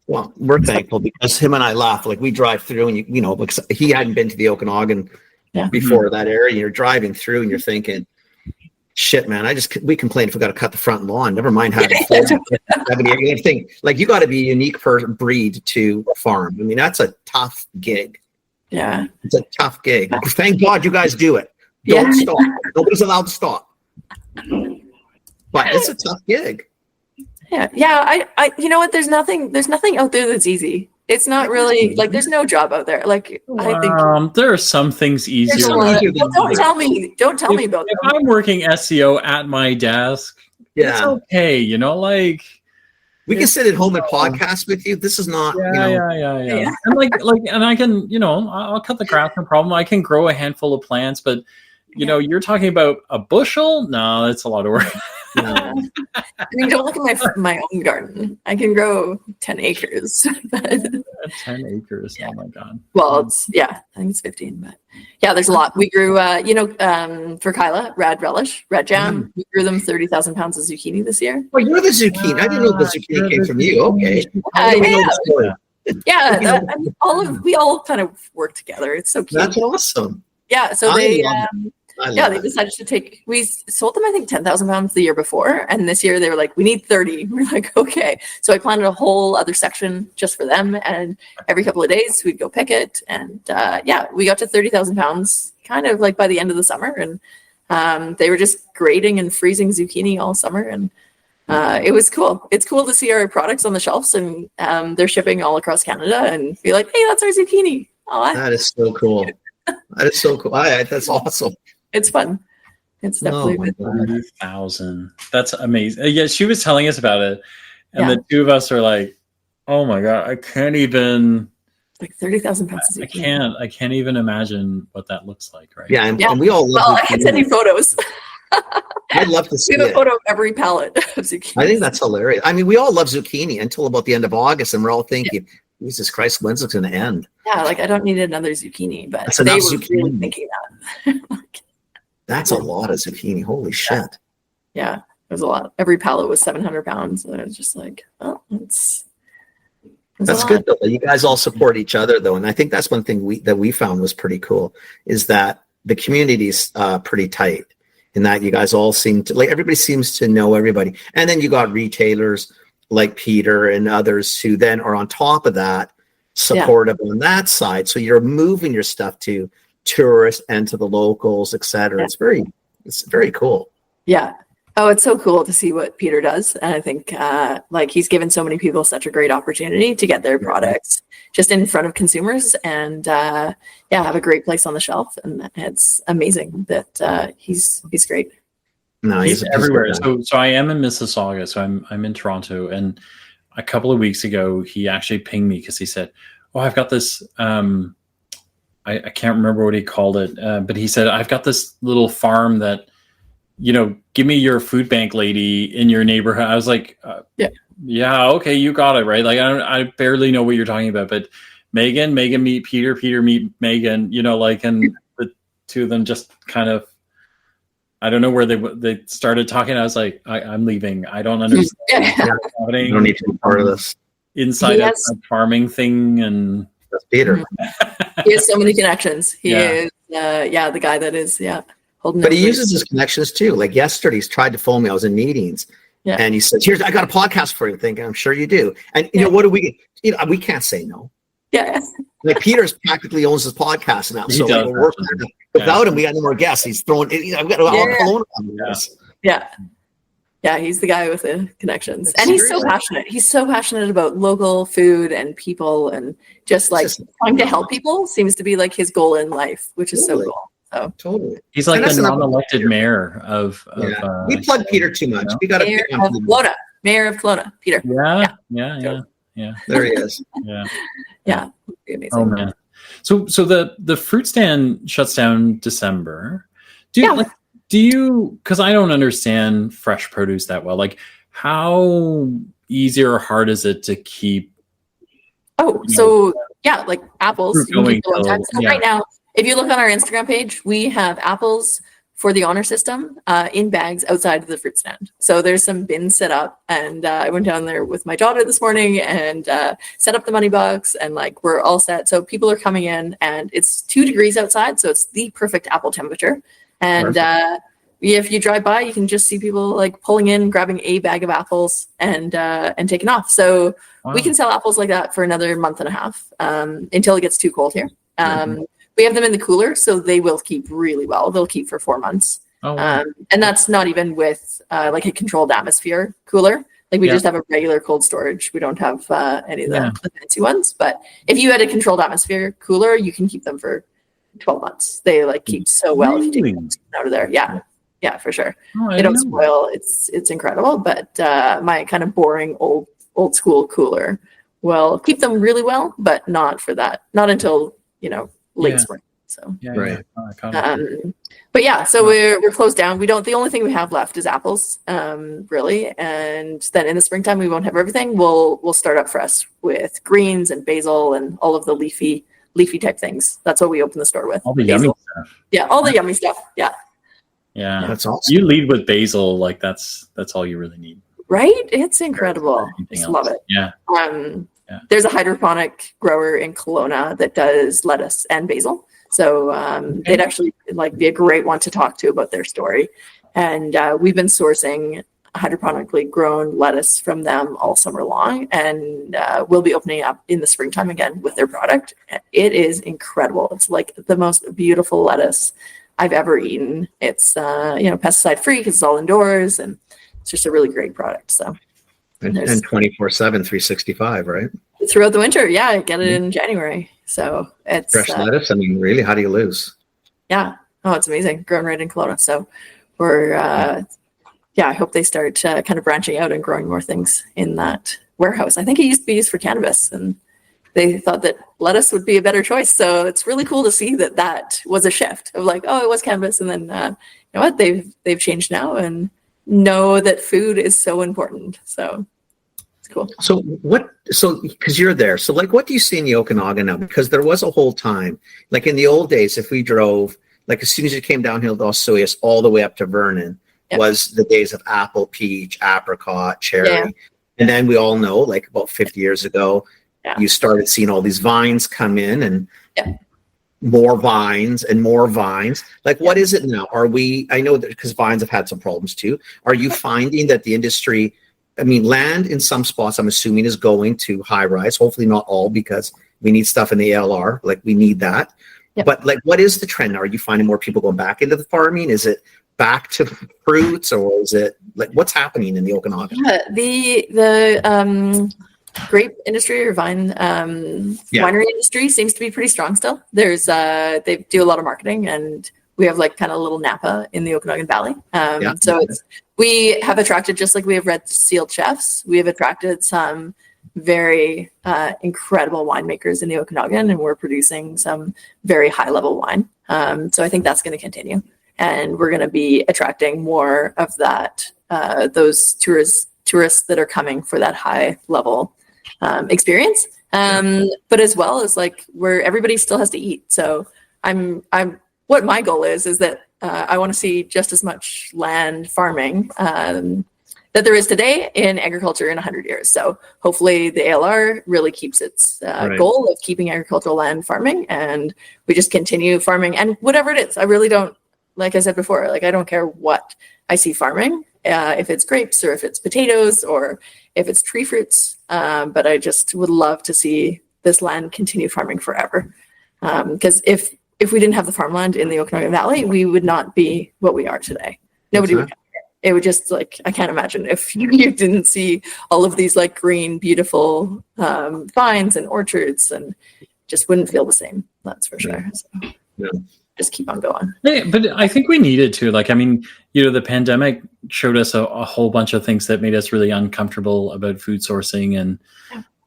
Well, we're thankful because him and I laugh. Like we drive through and because he hadn't been to the Okanagan before that area. And you're driving through and you're thinking, shit, man, we complain if we got to cut the front lawn. Never mind having everything. Like you got to be a unique breed to farm. I mean, that's a tough gig. Yeah. It's a tough gig. Thank God you guys do it. Don't stop. Nobody's allowed to stop. But it's a tough gig. Yeah. I you know what? There's nothing out there that's easy. It's not really like there's no job out there. Like I think there are some things easier. Don't tell me about if I'm working SEO at my desk, it's okay. Like we can sit at home and podcast with you. This is not yeah. And I can I'll cut the grass, no problem. I can grow a handful of plants, but you're talking about a bushel. No, that's a lot of work. I mean, don't look at my own garden. I can grow 10 acres. 10 acres. Oh my God. Well, I think it's 15, but there's a lot. We grew, for Kyla, red relish, red jam. We grew them 30,000 pounds of zucchini this year. Well, you're the zucchini. I didn't know the zucchini came from you. Okay. We all kind of work together. It's so cute. That's awesome. Yeah. So they decided to we sold them, I think, 10,000 pounds the year before. And this year they were like, we need 30. We're like, okay. So I planted a whole other section just for them. And every couple of days we'd go pick it. And we got to 30,000 pounds kind of like by the end of the summer. And they were just grading and freezing zucchini all summer. And it was cool. It's cool to see our products on the shelves, and they're shipping all across Canada, and be like, hey, that's our zucchini. Oh, that is so cool. That is so cool. That's awesome. It's fun. It's definitely 30,000. That's amazing. Yeah, she was telling us about it, and the two of us are like, "Oh my God, I can't even." Like 30,000 pounds. I can't even imagine what that looks like, right? Yeah, and we all. Well, I can send you photos. I'd love to see We have a it. photo of every pallet of zucchini. I think that's hilarious. I mean, we all love zucchini until about the end of August, and we're all thinking, Jesus Christ, when's it going to end? Yeah, like I don't need another zucchini, but That's they enough were really zucchini. thinking that. That's a lot of zucchini. Holy shit. Yeah, it was a lot. Every pallet was 700 pounds. And I was just like, oh, it's That's good though. You guys all support each other though, and I think that's one thing we found was pretty cool is that the community's pretty tight. In that you guys all seem to everybody seems to know everybody, and then you got retailers like Peter and others who then are on top of that supportive on that side. So you're moving your stuff to tourists and to the locals, etc. Yeah. It's very cool. Yeah. Oh, it's so cool to see what Peter does. And I think he's given so many people such a great opportunity to get their products just in front of consumers and have a great place on the shelf. And it's amazing that he's great. No, he's everywhere. So I am in Mississauga. So I'm in Toronto, and a couple of weeks ago he actually pinged me because he said, "Oh, I've got this." I can't remember what he called it, but he said, "I've got this little farm that, give me your food bank lady in your neighborhood." I was like, yeah, okay, you got it, right? Like, I barely know what you're talking about, but Megan meet Peter meet Megan, and the two of them just kind of, I don't know where they started talking. I was like, I'm leaving. I don't understand what's happening. You don't need to be part of this inside farming thing. And that's Peter. He has so many connections. He is, the guy that is, holding. But he uses his connections too. Like yesterday, he's tried to phone me. I was in meetings. Yeah. And he said, I got a podcast for you. Thinking, I'm sure you do. And what do we get? We can't say no. Yeah. Like Peter's practically owns his podcast now. So we're working. Without him, we got no more guests. He's throwing, I've got Kelowna on this. Yeah. Yeah, he's the guy with the connections. And he's so passionate. He's so passionate about local food and people, and just trying to help people seems to be like his goal in life, which is so cool. So totally. He's like the non-elected mayor of we plug Peter too much. We got to pick on Kelowna. Mayor of Kelowna, Peter. Yeah. There he is. Yeah. Amazing. Oh man. So the fruit stand shuts down December. Do you, because I don't understand fresh produce that well, like how easy or hard is it to keep? Like apples. Right now, if you look on our Instagram page, we have apples for the honor system in bags outside of the fruit stand. So there's some bins set up, and I went down there with my daughter this morning and set up the money box, and we're all set. So people are coming in, and it's 2 degrees outside, so it's the perfect apple temperature. And if you drive by, you can just see people pulling in, grabbing a bag of apples and taking off. So we can sell apples like that for another month and a half until it gets too cold here. We have them in the cooler, so they will keep really well. They'll keep for 4 months. And that's not even with a controlled atmosphere cooler. We just have a regular cold storage. We don't have any of the fancy ones. But if you had a controlled atmosphere cooler, you can keep them for 12 months. They keep so well if you take them out of there. Yeah, for sure. They don't spoil. It's incredible. But my kind of boring old school cooler will keep them really well, but not for that. Not until late spring. So so we're closed down. The only thing we have left is apples, really. And then in the springtime we won't have everything. We'll start up fresh with greens and basil and all of the leafy type things. That's what we open the store with. All the yummy stuff. Yeah, all the yummy stuff. Yeah, that's awesome. You lead with basil, that's all you really need. Right? It's incredible. Just love it. Yeah. There's a hydroponic grower in Kelowna that does lettuce and basil. So they'd actually be a great one to talk to about their story. And we've been sourcing hydroponically grown lettuce from them all summer long, and we'll be opening up in the springtime again with their product. It is incredible. It's the most beautiful lettuce I've ever eaten. It's pesticide free because it's all indoors, and it's just a really great product. So and 24/7, 365, right? Throughout the winter, I get it in January. So it's fresh lettuce. I mean, really, how do you lose? Yeah. Oh, it's amazing. Grown right in Kelowna. So we're I hope they start kind of branching out and growing more things in that warehouse. I think it used to be used for cannabis, and they thought that lettuce would be a better choice. So it's really cool to see that that was a shift of like, oh, it was cannabis, and then you know what, they've changed now and know that food is so important. So it's cool. So because you're there, so like, what do you see in the Okanagan now? Because there was a whole time, like in the old days, if we drove, like as soon as you came downhill to Osoyoos all the way up to Vernon, was the days of apple, peach, apricot, cherry. Yeah. And then we all know, like about 50 years ago, you started seeing all these vines come in and more vines and more vines. Like, what is it now? I know that because vines have had some problems too. Are you finding that the industry, I mean, land in some spots, I'm assuming, is going to high rise, hopefully not all, because we need stuff in the ALR. Like, we need that. Yep. But like, what is the trend? Are you finding more people going back into the farming? Is it back to fruits, or is it like, what's happening in the Okanagan? The grape industry or winery industry seems to be pretty strong still. There's they do a lot of marketing, and we have like kind of a little Napa in the Okanagan Valley. So we have attracted, just like we have red sealed chefs, we have attracted some very incredible winemakers in the Okanagan, and we're producing some very high level wine. So I think that's going to continue. And we're going to be attracting more of that, those tourists that are coming for that high level experience. But as well as like where everybody still has to eat. So what my goal is that I want to see just as much land farming that there is today in agriculture in 100 years. So hopefully the ALR really keeps its goal of keeping agricultural land farming, and we just continue farming, and whatever it is, I really don't, like I said before, like I don't care what I see farming, if it's grapes or if it's potatoes or if it's tree fruits. But I just would love to see this land continue farming forever. Because if we didn't have the farmland in the Okanagan Valley, we would not be what we are today. Nobody would. It would just, like, I can't imagine if you didn't see all of these like green, beautiful vines and orchards, and just wouldn't feel the same. That's for sure. So. Yeah. Just keep on going. Yeah, but I think we needed to. Like, I mean, you know, the pandemic showed us a whole bunch of things that made us really uncomfortable about food sourcing and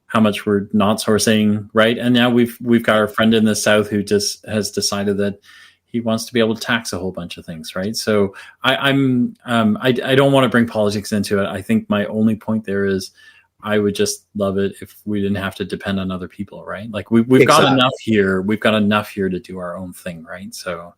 how much we're not sourcing, right? And now we've got our friend in the South who just has decided that he wants to be able to tax a whole bunch of things, right? So I don't want to bring politics into it. I think my only point there is, I would just love it if we didn't have to depend on other people, right? Like we've got enough here. We've got enough here to do our own thing, right? So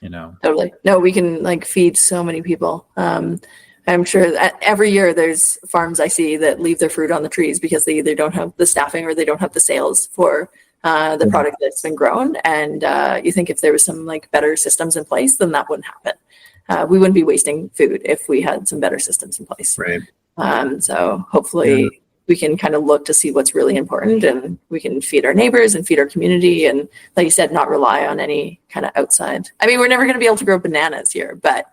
you know, totally. No, we can like feed so many people. I'm sure that every year there's farms I see that leave their fruit on the trees because they either don't have the staffing or they don't have the sales for the product that's been grown. And you think if there was some like better systems in place, then that wouldn't happen. We wouldn't be wasting food if we had some better systems in place. Right. So hopefully we can kind of look to see what's really important, and we can feed our neighbors and feed our community. And like you said, not rely on any kind of outside. I mean, we're never going to be able to grow bananas here, but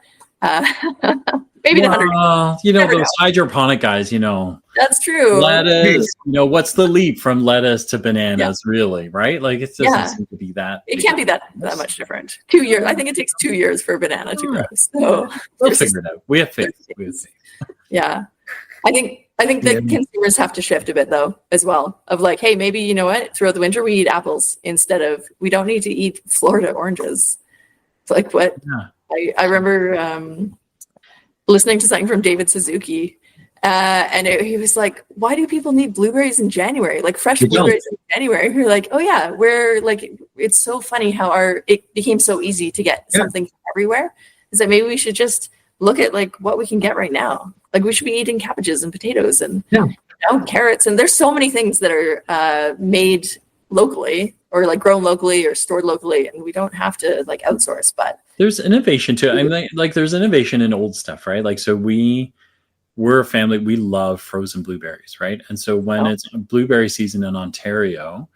maybe you know, those hydroponic guys, you know, that's true. Lettuce, you know, what's the leap from lettuce to bananas, really, right? Like it doesn't seem to be that. It can't be that much different. 2 years. I think it takes 2 years for a banana to grow. So we'll figure it out. We have faith. Yeah. I think that consumers have to shift a bit though, as well, of like, hey, maybe, you know what, throughout the winter we eat apples instead of, we don't need to eat Florida oranges. It's like what? Yeah. I remember listening to something from David Suzuki, and he was like, why do people need blueberries in January? Like fresh blueberries in January. We're like, oh yeah, we're like, it's so funny how it became so easy to get something everywhere. Is that maybe we should just look at like what we can get right now. Like we should be eating cabbages and potatoes and carrots. And there's so many things that are made locally or like grown locally or stored locally. And we don't have to like outsource, but there's innovation too. I mean, like there's innovation in old stuff, right? Like, so we're a family, we love frozen blueberries, right? And so when it's blueberry season in Ontario,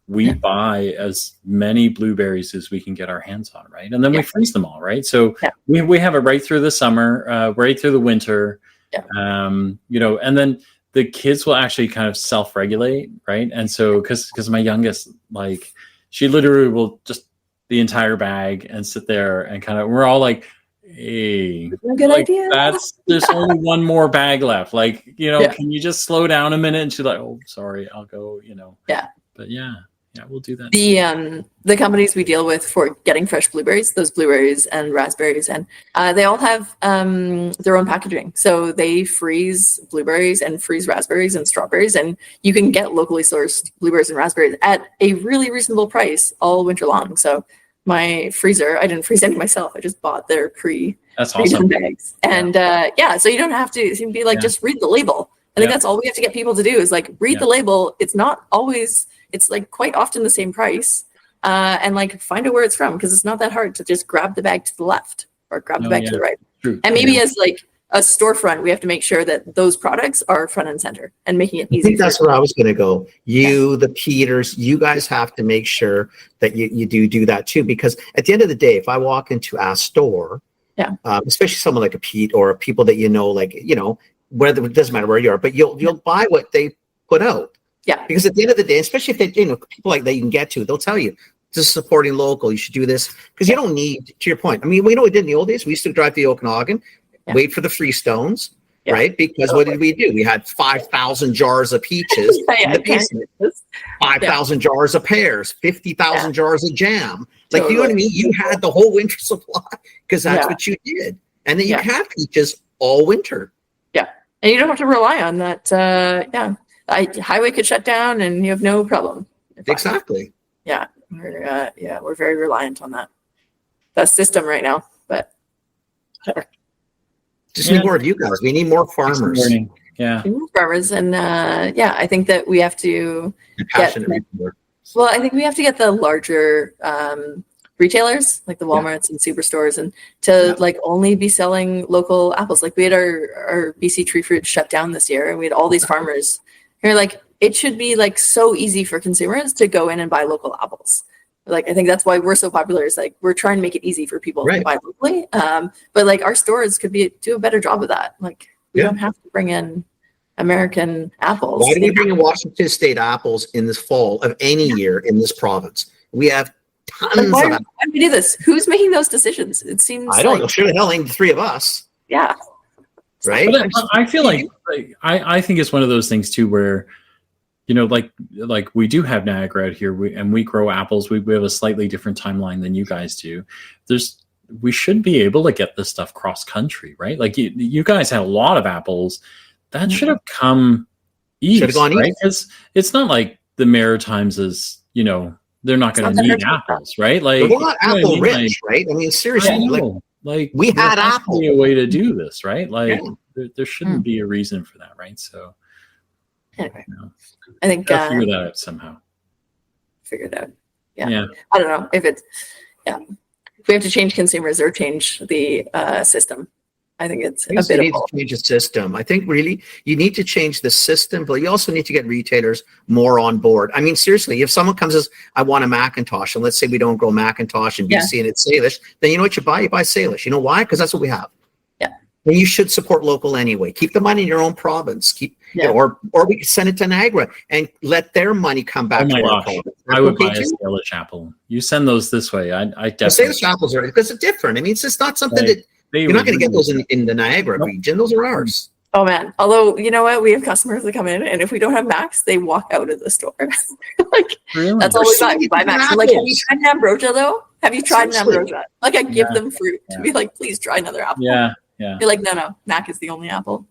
we buy as many blueberries as we can get our hands on, right? And then we freeze them all, right? So we have it right through the summer, right through the winter, you know, and then the kids will actually kind of self-regulate, right? And so, because my youngest, like, she literally will just the entire bag and sit there and kind of, we're all like, hey, good idea. There's only one more bag left. Like, you know, can you just slow down a minute? And she's like, oh, sorry, I'll go, you know. But yeah, we'll do that. The companies we deal with for getting fresh blueberries, those blueberries and raspberries, and they all have their own packaging. So they freeze blueberries and freeze raspberries and strawberries, and you can get locally sourced blueberries and raspberries at a really reasonable price all winter long. So my freezer, I didn't freeze any myself. I just bought their That's awesome. bags. And so you don't have to, it can be like, just read the label. I think that's all we have to get people to do is like read the label. It's not always, it's like quite often the same price. And like find out where it's from, because it's not that hard to just grab the bag to the left or grab the bag to the right. True. And maybe as like a storefront, we have to make sure that those products are front and center and making it easy. I think that's where I was going to go. The Peters, you guys have to make sure that you do that too, because at the end of the day, if I walk into a store, especially someone like a Pete or people that whether it doesn't matter where you are, but you'll buy what they put out. Yeah. Because at the end of the day, especially if they, people like that you can get to, they'll tell you, this is supporting local, you should do this. Because you don't need, to your point. I mean, we know we did in the old days. We used to drive to the Okanagan, wait for the Freestones, right? Because what did we do? We had 5,000 jars of peaches in the basement, 5,000 jars of pears, 50,000 jars of jam. Like, you know what I mean? You had the whole winter supply because that's what you did. And then you have peaches all winter. Yeah. And you don't have to rely on that. Highway could shut down and you have no problem. Exactly. Yeah. We're very reliant on that system right now, but just need more of you guys. We need more farmers. Yeah. We need farmers. And I think that we have to I think we have to get the larger retailers like the Walmarts and superstores and to like only be selling local apples. Like we had our BC tree fruit shut down this year and we had all these farmers. You're like, it should be like so easy for consumers to go in and buy local apples. Like, I think that's why we're so popular is like, we're trying to make it easy for people to buy locally. But like our stores could do a better job of that. Like we don't have to bring in American apples. Why do we bring in Washington State apples in this fall of any year in this province? We have tons of apples. Why do we do this? Who's making those decisions? It seems I don't know. Sure the hell ain't the three of us. Yeah. Right. But I feel like I think it's one of those things too, where, like we do have Niagara out here, we grow apples. We have a slightly different timeline than you guys do. We should be able to get this stuff cross country, right? Like you guys had a lot of apples that should have come east, right? Because it's not like the Maritimes is, they're not going to need apples, right? Like we're not apple rich, right? I mean, seriously, like we had apple. A way to do this, right? Like there shouldn't be a reason for that, right? So anyway, I think figure that out somehow. Figure it out. Yeah. I don't know if it's if we have to change consumers or change the system. I think it's a bit need to change the system. I think really you need to change the system, but you also need to get retailers more on board. I mean, seriously, if someone comes and says, I want a Macintosh, and let's say we don't grow Macintosh in BC and it's Salish, then you know what you buy? You buy Salish. You know why? Because that's what we have. Yeah. And you should support local anyway. Keep the money in your own province. Or we can send it to Niagara and let their money come back to our province. I would buy a Salish apple. You send those this way. I definitely. Salish apples are because it's different. I mean, it's just not something that you're not going to get those in the Niagara region. Those are ours. Oh man! Although you know what, we have customers that come in, and if we don't have Max, they walk out of the store. Like that's all we buy. We buy Max. Like, have you tried an ambrosia though? Have you tried an ambrosia? Like, I give them fruit to be like, please try another apple. Yeah. You're like, no, Mac is the only apple.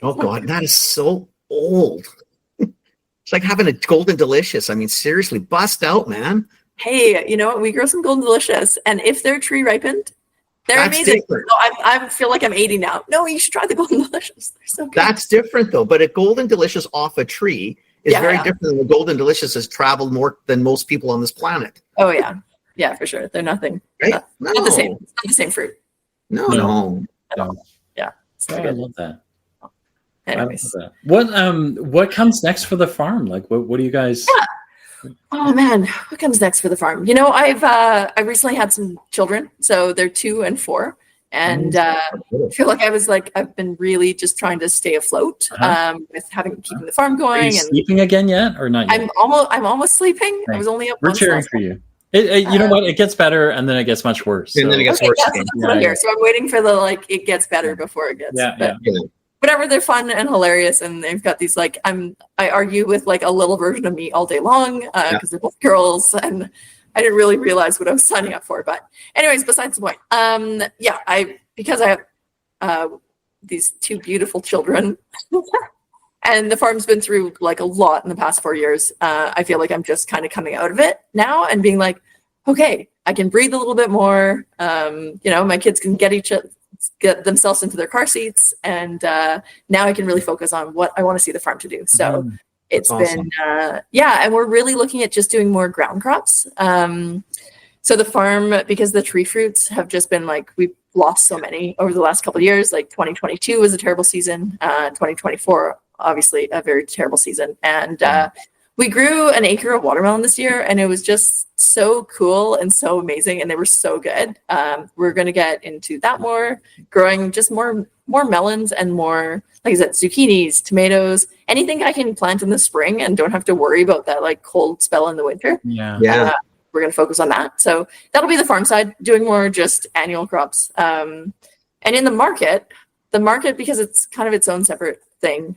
Oh God, that is so old. It's like having a Golden Delicious. I mean, seriously, bust out, man. Hey, you know what? We grow some Golden Delicious, and if they're tree ripened, they're amazing. So I feel like I'm 80 now. No, you should try the Golden Delicious. They're so good. That's different though. But a Golden Delicious off a tree is very different than the Golden Delicious has traveled more than most people on this planet. Oh yeah, for sure. They're nothing. Right? Not the same. It's not the same fruit. No. Yeah. I love that. Anyways, what comes next for the farm? Like, what do you guys? Yeah. Oh man, what comes next for the farm? You know, I recently had some children, so they're 2 and 4, and I feel like I've been really just trying to stay afloat with keeping the farm going. Are you sleeping again yet, or not yet? I'm almost sleeping. Right. I was only up. We're cheering for you. You know what? It gets better, and then it gets much worse. And then it gets worse again. That's what I hear. So I'm waiting for it gets better before it gets better. whatever, they're fun and hilarious, and they've got these like I argue with like a little version of me all day long because they're both girls, and I didn't really realize what I was signing up for. But anyways, besides the point, because I have these two beautiful children. And the farm's been through like a lot in the past 4 years. I feel like I'm just kind of coming out of it now and being like, okay, I can breathe a little bit more. My kids can get themselves into their car seats, and now I can really focus on what I want to see the farm to do. So it's awesome. And we're really looking at just doing more ground crops. So the farm, because the tree fruits have just been like, we've lost so many over the last couple of years. Like 2022 was a terrible season. 2024, obviously a very terrible season. And we grew an acre of watermelon this year, and it was just so cool and so amazing, and they were so good. We're going to get into that more, growing just more melons and more, like I said, zucchinis, tomatoes, anything I can plant in the spring and don't have to worry about that like cold spell in the winter. We're going to focus on that. So that'll be the farm side, doing more just annual crops. And in the market, because it's kind of its own separate thing,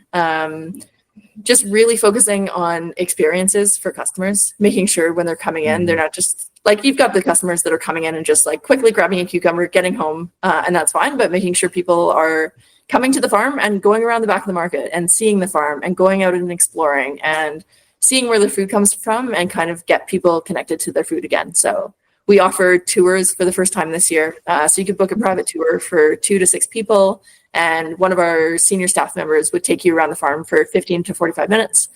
just really focusing on experiences for customers, making sure when they're coming in, they're not just like, you've got the customers that are coming in and just like quickly grabbing a cucumber, getting home, and that's fine, but making sure people are coming to the farm and going around the back of the market and seeing the farm and going out and exploring and seeing where the food comes from and kind of get people connected to their food again. So we offer tours for the first time this year. So you could book a private tour for 2 to 6 people. And one of our senior staff members would take you around the farm for 15 to 45 minutes,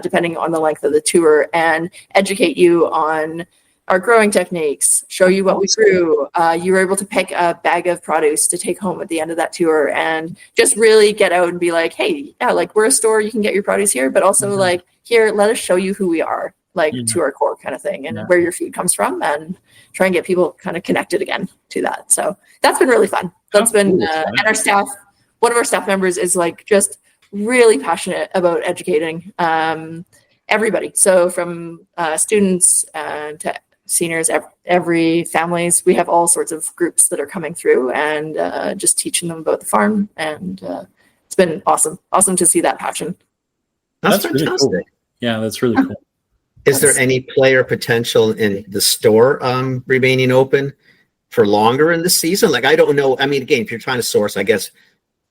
depending on the length of the tour, and educate you on our growing techniques, show you what we grew. You were able to pick a bag of produce to take home at the end of that tour, and just really get out and be like, hey, yeah, like we're a store, you can get your produce here, but also like, here, let us show you who we are, like to our core kind of thing, and where your food comes from, and try and get people kind of connected again to that. So that's been really fun. That's been, and our staff, one of our staff members is like just really passionate about educating everybody. So from students to seniors, every families, we have all sorts of groups that are coming through, and just teaching them about the farm. And it's been awesome to see that passion. That's really fantastic. Cool. Yeah, that's really cool. Is there any player potential in the store remaining open for longer in the season? Like, I don't know. I mean, again, if you're trying to source, I guess,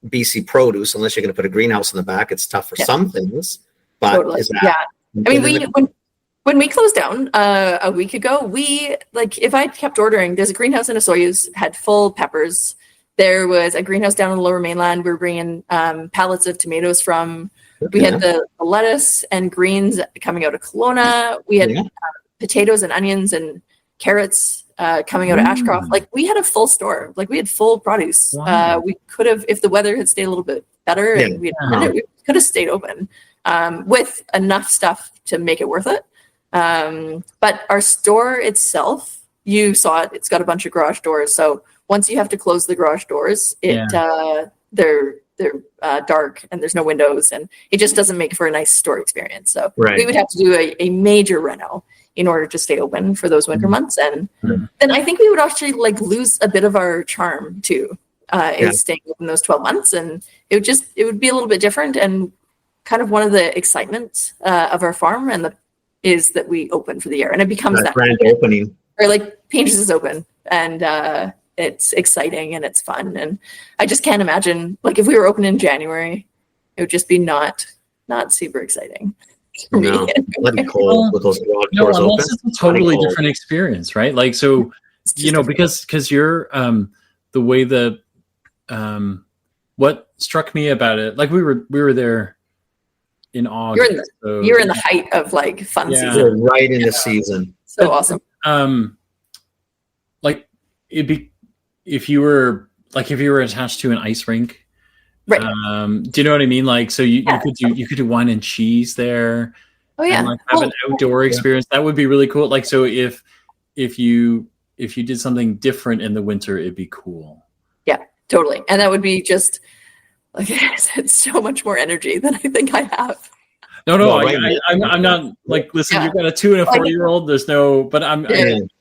BC produce, unless you're going to put a greenhouse in the back, it's tough for some things. But totally. Is that, I mean, when we closed down a week ago, we, like, if I kept ordering, there's a greenhouse in Osoyoos, had full peppers. There was a greenhouse down in the Lower Mainland. We were bringing pallets of tomatoes from. Okay. We had the lettuce and greens coming out of Kelowna. We had potatoes and onions and carrots coming out of Ashcroft. Like, we had a full store. Like, we had full produce. Wow. We could have, if the weather had stayed a little bit better, and we could have stayed open with enough stuff to make it worth it. But our store itself, you saw it. It's got a bunch of garage doors. So once you have to close the garage doors, they're dark and there's no windows, and it just doesn't make for a nice store experience. So we would have to do a major reno in order to stay open for those winter months. And then I think we would actually like lose a bit of our charm too, is staying open those 12 months. And it would be a little bit different, and kind of one of the excitements of our farm is that we open for the year, and it becomes that grand opening. Or like Paynter's is open, and it's exciting and it's fun. And I just can't imagine, like, if we were open in January, it would just be not super exciting. No, bloody cold with those garage doors open. It's a totally different experience, right? Like, so, because you're the way that what struck me about it, like we were there in August. You're in the height of like fun season. You're right in the season. So awesome. Like, it'd be if you were attached to an ice rink. Right. Do you know what I mean? Like, so you could do wine and cheese there. Oh yeah. And like have an outdoor experience. That would be really cool. Like, so if you did something different in the winter, it'd be cool. Yeah, totally. And that would be just, like I said, so much more energy than I think I have. No, I'm not like, listen, you've got a 2 and a 4-year-old. There's no, but I'm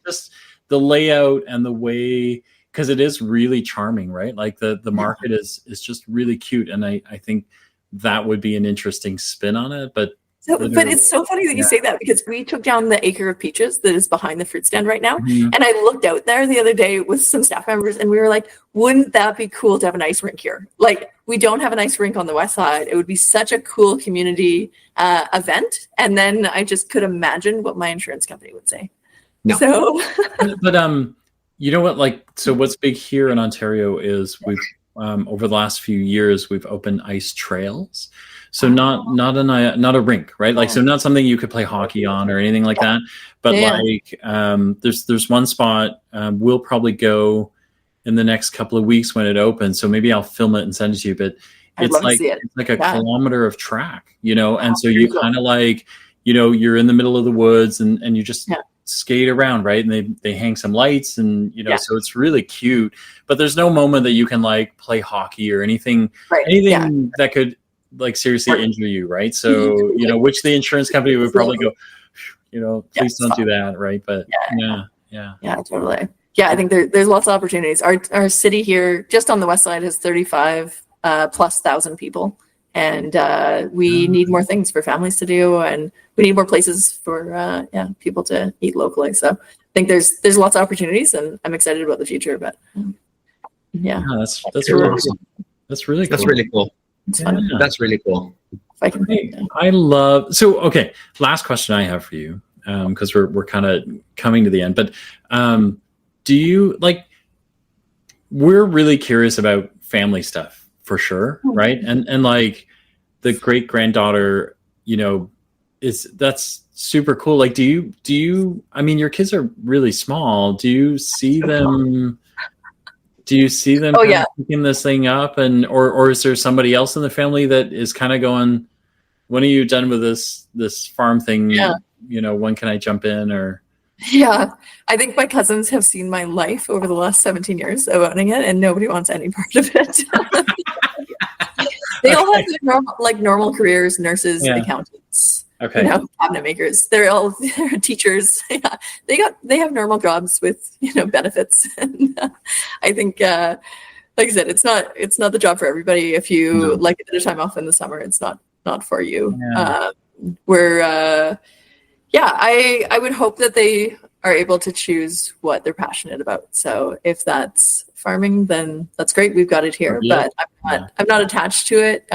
just the layout and the way because it is really charming, right? Like the market is just really cute, and I think that would be an interesting spin on it. But it's so funny that you say that, because we took down the acre of peaches that is behind the fruit stand right now. Mhm. And I looked out there the other day with some staff members, and we were like, wouldn't that be cool to have an ice rink here? Like, we don't have an ice rink on the west side. It would be such a cool community event. And then I just could imagine what my insurance company would say. No. So, but you know what? Like, so what's big here in Ontario is we've over the last few years we've opened ice trails. So not a rink, right? Like, so not something you could play hockey on or anything like that. But like, there's one spot we'll probably go in the next couple of weeks when it opens. So maybe I'll film it and send it to you. But it's like a kilometer of track, you know. And so you kind of like, you know, you're in the middle of the woods and you just skate around, right? And they hang some lights, and you know, so it's really cute. But there's no moment that you can like play hockey or anything that could like seriously injure you, right? So you know, which the insurance company would probably go, you know, please don't do that, right? But yeah, totally. I think there's lots of opportunities. Our city here, just on the west side, has 35 plus thousand people, and we need more things for families to do, and we need more places for people to eat locally. So I think there's lots of opportunities, and I'm excited about the future. But that's really awesome. That's really cool. That's really cool. It's fun. Yeah. That's really cool. I love. So okay, last question I have for you, because we're kind of coming to the end. But do you like? We're really curious about family stuff for sure, right? And like the great granddaughter, you know, that's super cool. Like, do you? I mean, your kids are really small. Do you see them? Picking this thing up, and or is there somebody else in the family that is kind of going, when are you done with this farm thing? You know, when can I jump in? Or I think my cousins have seen my life over the last 17 years of owning it, and nobody wants any part of it. They all have normal careers: nurses, accountants, cabinet makers. They're teachers. They have normal jobs with benefits. And I think, like I said, it's not the job for everybody. If you like a bit of time off in the summer, it's not for you. I would hope that they are able to choose what they're passionate about. So if that's farming, then that's great. We've got it here, but I'm not attached to it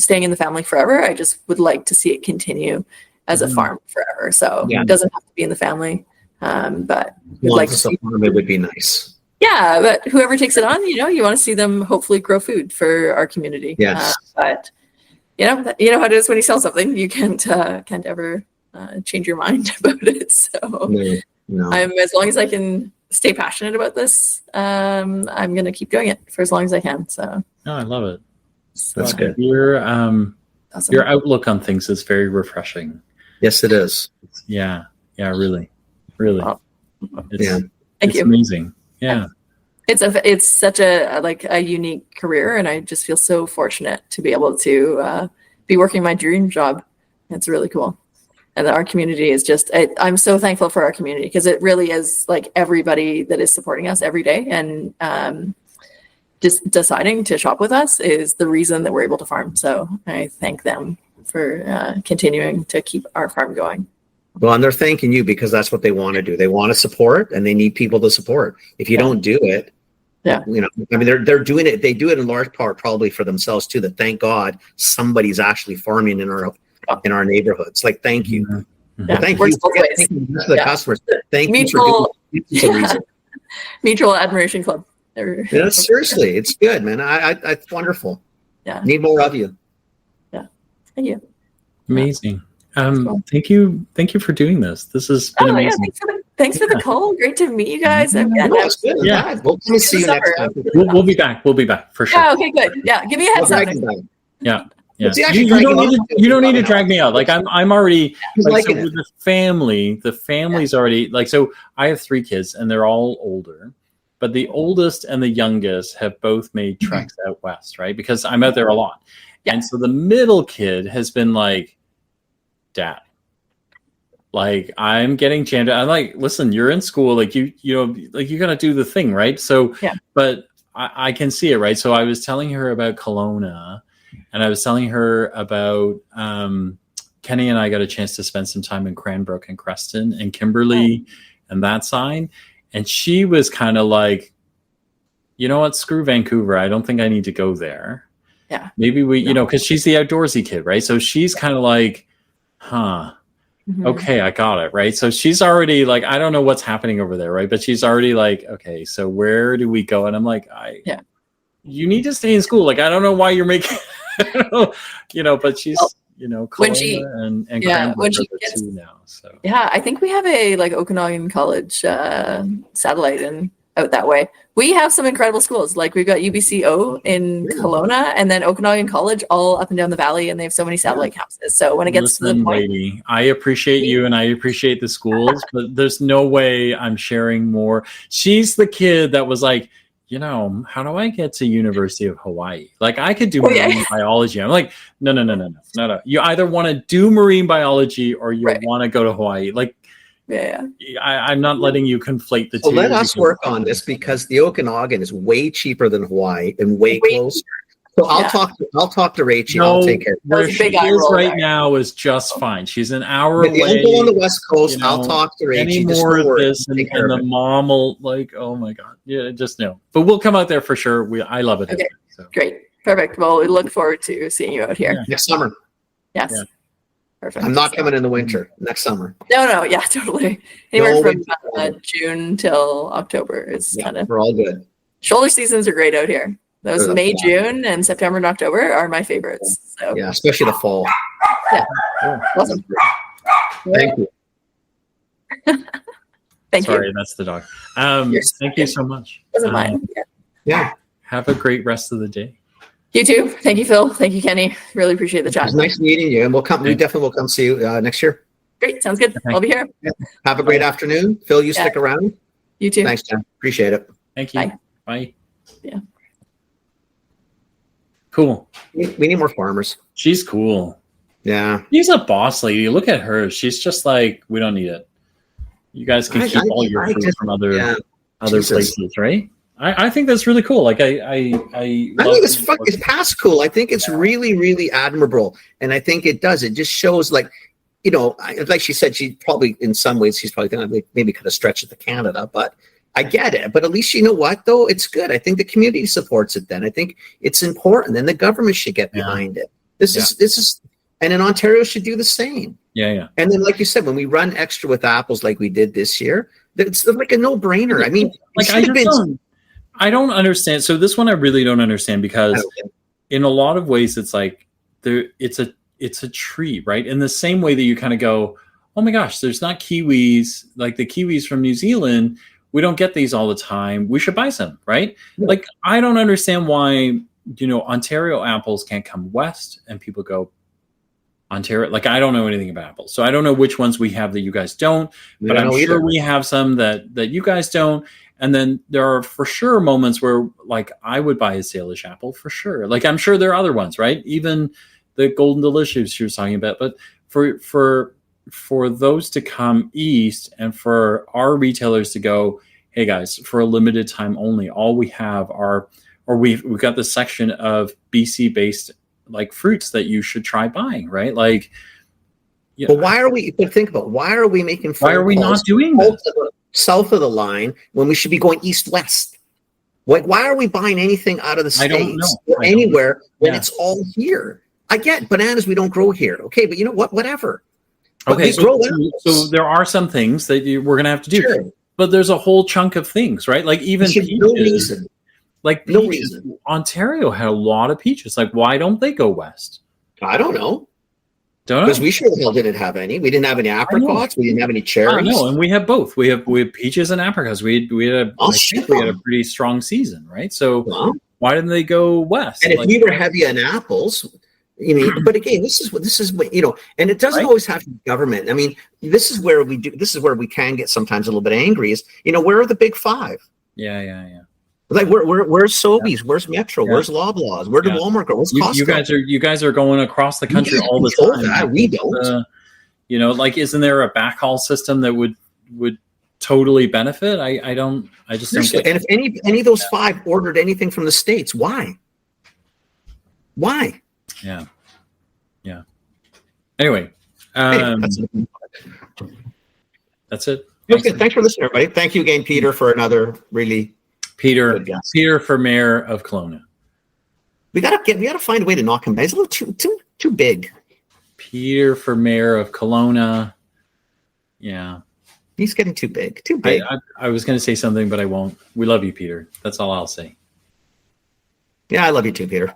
staying in the family forever. I just would like to see it continue as a farm forever. So it doesn't have to be in the family, but we'd like to see farm, it would be nice. Yeah, but whoever takes it on, you want to see them hopefully grow food for our community. Yes, but you know how it is when you sell something, you can't ever change your mind about it. So I'm, as long as I can stay passionate about this, I'm going to keep doing it for as long as I can. So I love it. That's good. Your awesome. Your outlook on things is very refreshing. Yes, it is. Yeah, really. Well, Thank you. Amazing. Yeah. It's such a unique career, and I just feel so fortunate to be able to be working my dream job. It's really cool. And our community is just, I'm so thankful for our community, because it really is like everybody that is supporting us every day and just deciding to shop with us is the reason that we're able to farm. So I thank them for continuing to keep our farm going. Well, and they're thanking you because that's what they want to do. They want to support, and they need people to support. If you don't do it, I mean, they're doing it. They do it in large part probably for themselves too. That thank God somebody's actually farming in our neighborhoods. Like, thank you. Well, thank you. Thank you to the customers. Thank you for doing it. Mutual Admiration Club. Yeah, seriously, it's good, man. It's wonderful. Yeah, need more of you. Yeah, thank you. Amazing. Thank you for doing this. This has been amazing. Thanks for the call. Great to meet you guys. We'll see you next time. We'll be back. We'll be back for sure. Yeah, okay, good. Yeah, give me a heads up. Yeah. You don't need to drag me out. Like I'm already with the family. The family's already like, so I have 3 kids and they're all older, but the oldest and the youngest have both made treks out west, right? Because I'm out there a lot. Yeah. And so the middle kid has been like, Dad, Like I'm getting jammed. I'm like, listen, you're in school, like you know, like you got to do the thing, right? So, Yeah. but I can see it, right? So I was telling her about Kelowna, and I was telling her about Kenny and I got a chance to spend some time in Cranbrook and Creston and Kimberley and that side, and she was kind of like, you know what, screw Vancouver. I don't think I need to go there. Yeah. Maybe we, you know, because she's the outdoorsy kid, right? So she's kind of like, huh. Okay, I got it, right? So she's already like, I don't know what's happening over there, right? But she's already like, okay, so where do we go? And I'm like, you need to stay in school. Like, I don't know why you're making, you know, but she's, you know, Kelowna and Cranbrook are the two now. So yeah, I think we have a like Okanagan College satellite and out that way. We have some incredible schools. Like we've got UBCO in Kelowna, and then Okanagan College all up and down the valley, and they have so many satellite campuses. So when it gets to the point, lady, I appreciate you and I appreciate the schools, but there's no way I'm sharing more. She's the kid that was like, you know, how do I get to University of Hawaii? Like I could do marine biology. I'm like, no. You either want to do marine biology or you want to go to Hawaii. Like, I'm not letting you conflate the two. Well, let us work on this because the Okanagan is way cheaper than Hawaii and way closer. So I'll talk to Rachel. I'll take care. Where she is right now is just fine. She's an hour But the away. uncle on the West Coast, You know, I'll talk to Rachel. Any more of this, and the mom will like, oh my god, yeah, just no. But we'll come out there for sure. I love it. Okay, so. Great, perfect. Well, we look forward to seeing you out here next summer. Yes. Yeah. Perfect. I'm not coming in the winter. Next summer. No, yeah, totally. Anywhere from June till October is kind of. We're all good. Shoulder seasons are great out here. Those May, June, and September and October are my favorites. So yeah, especially the fall. Yeah, awesome. Thank you. Thank you. Sorry, that's the dog. Thank you so much. Doesn't mind. Yeah. Have a great rest of the day. You too. Thank you, Phil. Thank you, Kenny. Really appreciate the chat. It was nice meeting you, and we'll come. We definitely will come see you next year. Great. Sounds good. I'll be here. Yeah. Have a great afternoon, Phil. You stick around. You too. Thanks, Jen. Appreciate it. Thank you. Bye. Yeah. Cool. We need more farmers. She's cool. Yeah. She's a boss lady. Look at her. She's just like, we don't need it. You guys can keep all your food from other places, right? I think that's really cool. Like I think it's past cool. I think it's really, really admirable, and I think it does. It just shows, like, you know, like she said, she probably in some ways she's probably thinking maybe could have stretched it to Canada, but I get it. But at least you know what though, it's good. I think the community supports it. Then I think it's important, and the government should get behind it. This is, and in Ontario should do the same. Yeah. And then, like you said, when we run extra with apples like we did this year, it's like a no-brainer. I mean, like I don't understand. So this one I really don't understand because in a lot of ways it's like it's a treat, right? In the same way that you kind of go, oh my gosh, there's not kiwis, like the kiwis from New Zealand. We don't get these all the time. We should buy some, right? Yeah. Like I don't understand why, you know, Ontario apples can't come west and people go, Ontario, like I don't know anything about apples, so I don't know which ones we have that you guys don't, but I'm sure we have some that you guys don't. And then there are for sure moments where like I would buy a Salish apple for sure. Like I'm sure there are other ones, right? Even the Golden Delicious she was talking about. But for those to come east and for our retailers to go, hey guys, for a limited time only, all we have are, or we've got this section of BC based like fruits that you should try buying, right? Like, but why are we? But think about why are we making? Why are we not doing that? South of the line when we should be going east-west? Why are we buying anything out of the States or anywhere when it's all here? I get bananas we don't grow here. Okay, but you know what? Whatever. Okay, so there are some things that we're going to have to do. Sure. But there's a whole chunk of things, right? Like even peaches. No reason. Like peaches, no reason. Ontario had a lot of peaches. Like why don't they go west? I don't know. Don't know. Because we sure the hell didn't have any. We didn't have any apricots. We didn't have any cherries. No, and we have both. We have peaches and apricots. We had a pretty strong season, right? So why didn't they go west? And if we were heavy on apples, you know, but again, this is what you know, and it doesn't always have to be government. I mean, this is where we can get sometimes a little bit angry. Is, you know, where are the big five? Yeah. Like where's Sobeys? Where's Metro? Where's Loblaws? Where did Walmart go? Where's Costco? You guys are going across the country all the time. We don't. You know, like, isn't there a backhaul system that would totally benefit? I just don't Seriously. get And if any of those 5 ordered anything from the States, why? Why? Yeah. Anyway, that's it. Okay, thanks for listening, everybody. Thank you again, Peter, for another really Peter good guest. for mayor of Kelowna. We gotta find a way to knock him down. He's a little too big. Peter for mayor of Kelowna. Yeah. He's getting too big. Too big. I was going to say something, but I won't. We love you, Peter. That's all I'll say. Yeah, I love you too, Peter.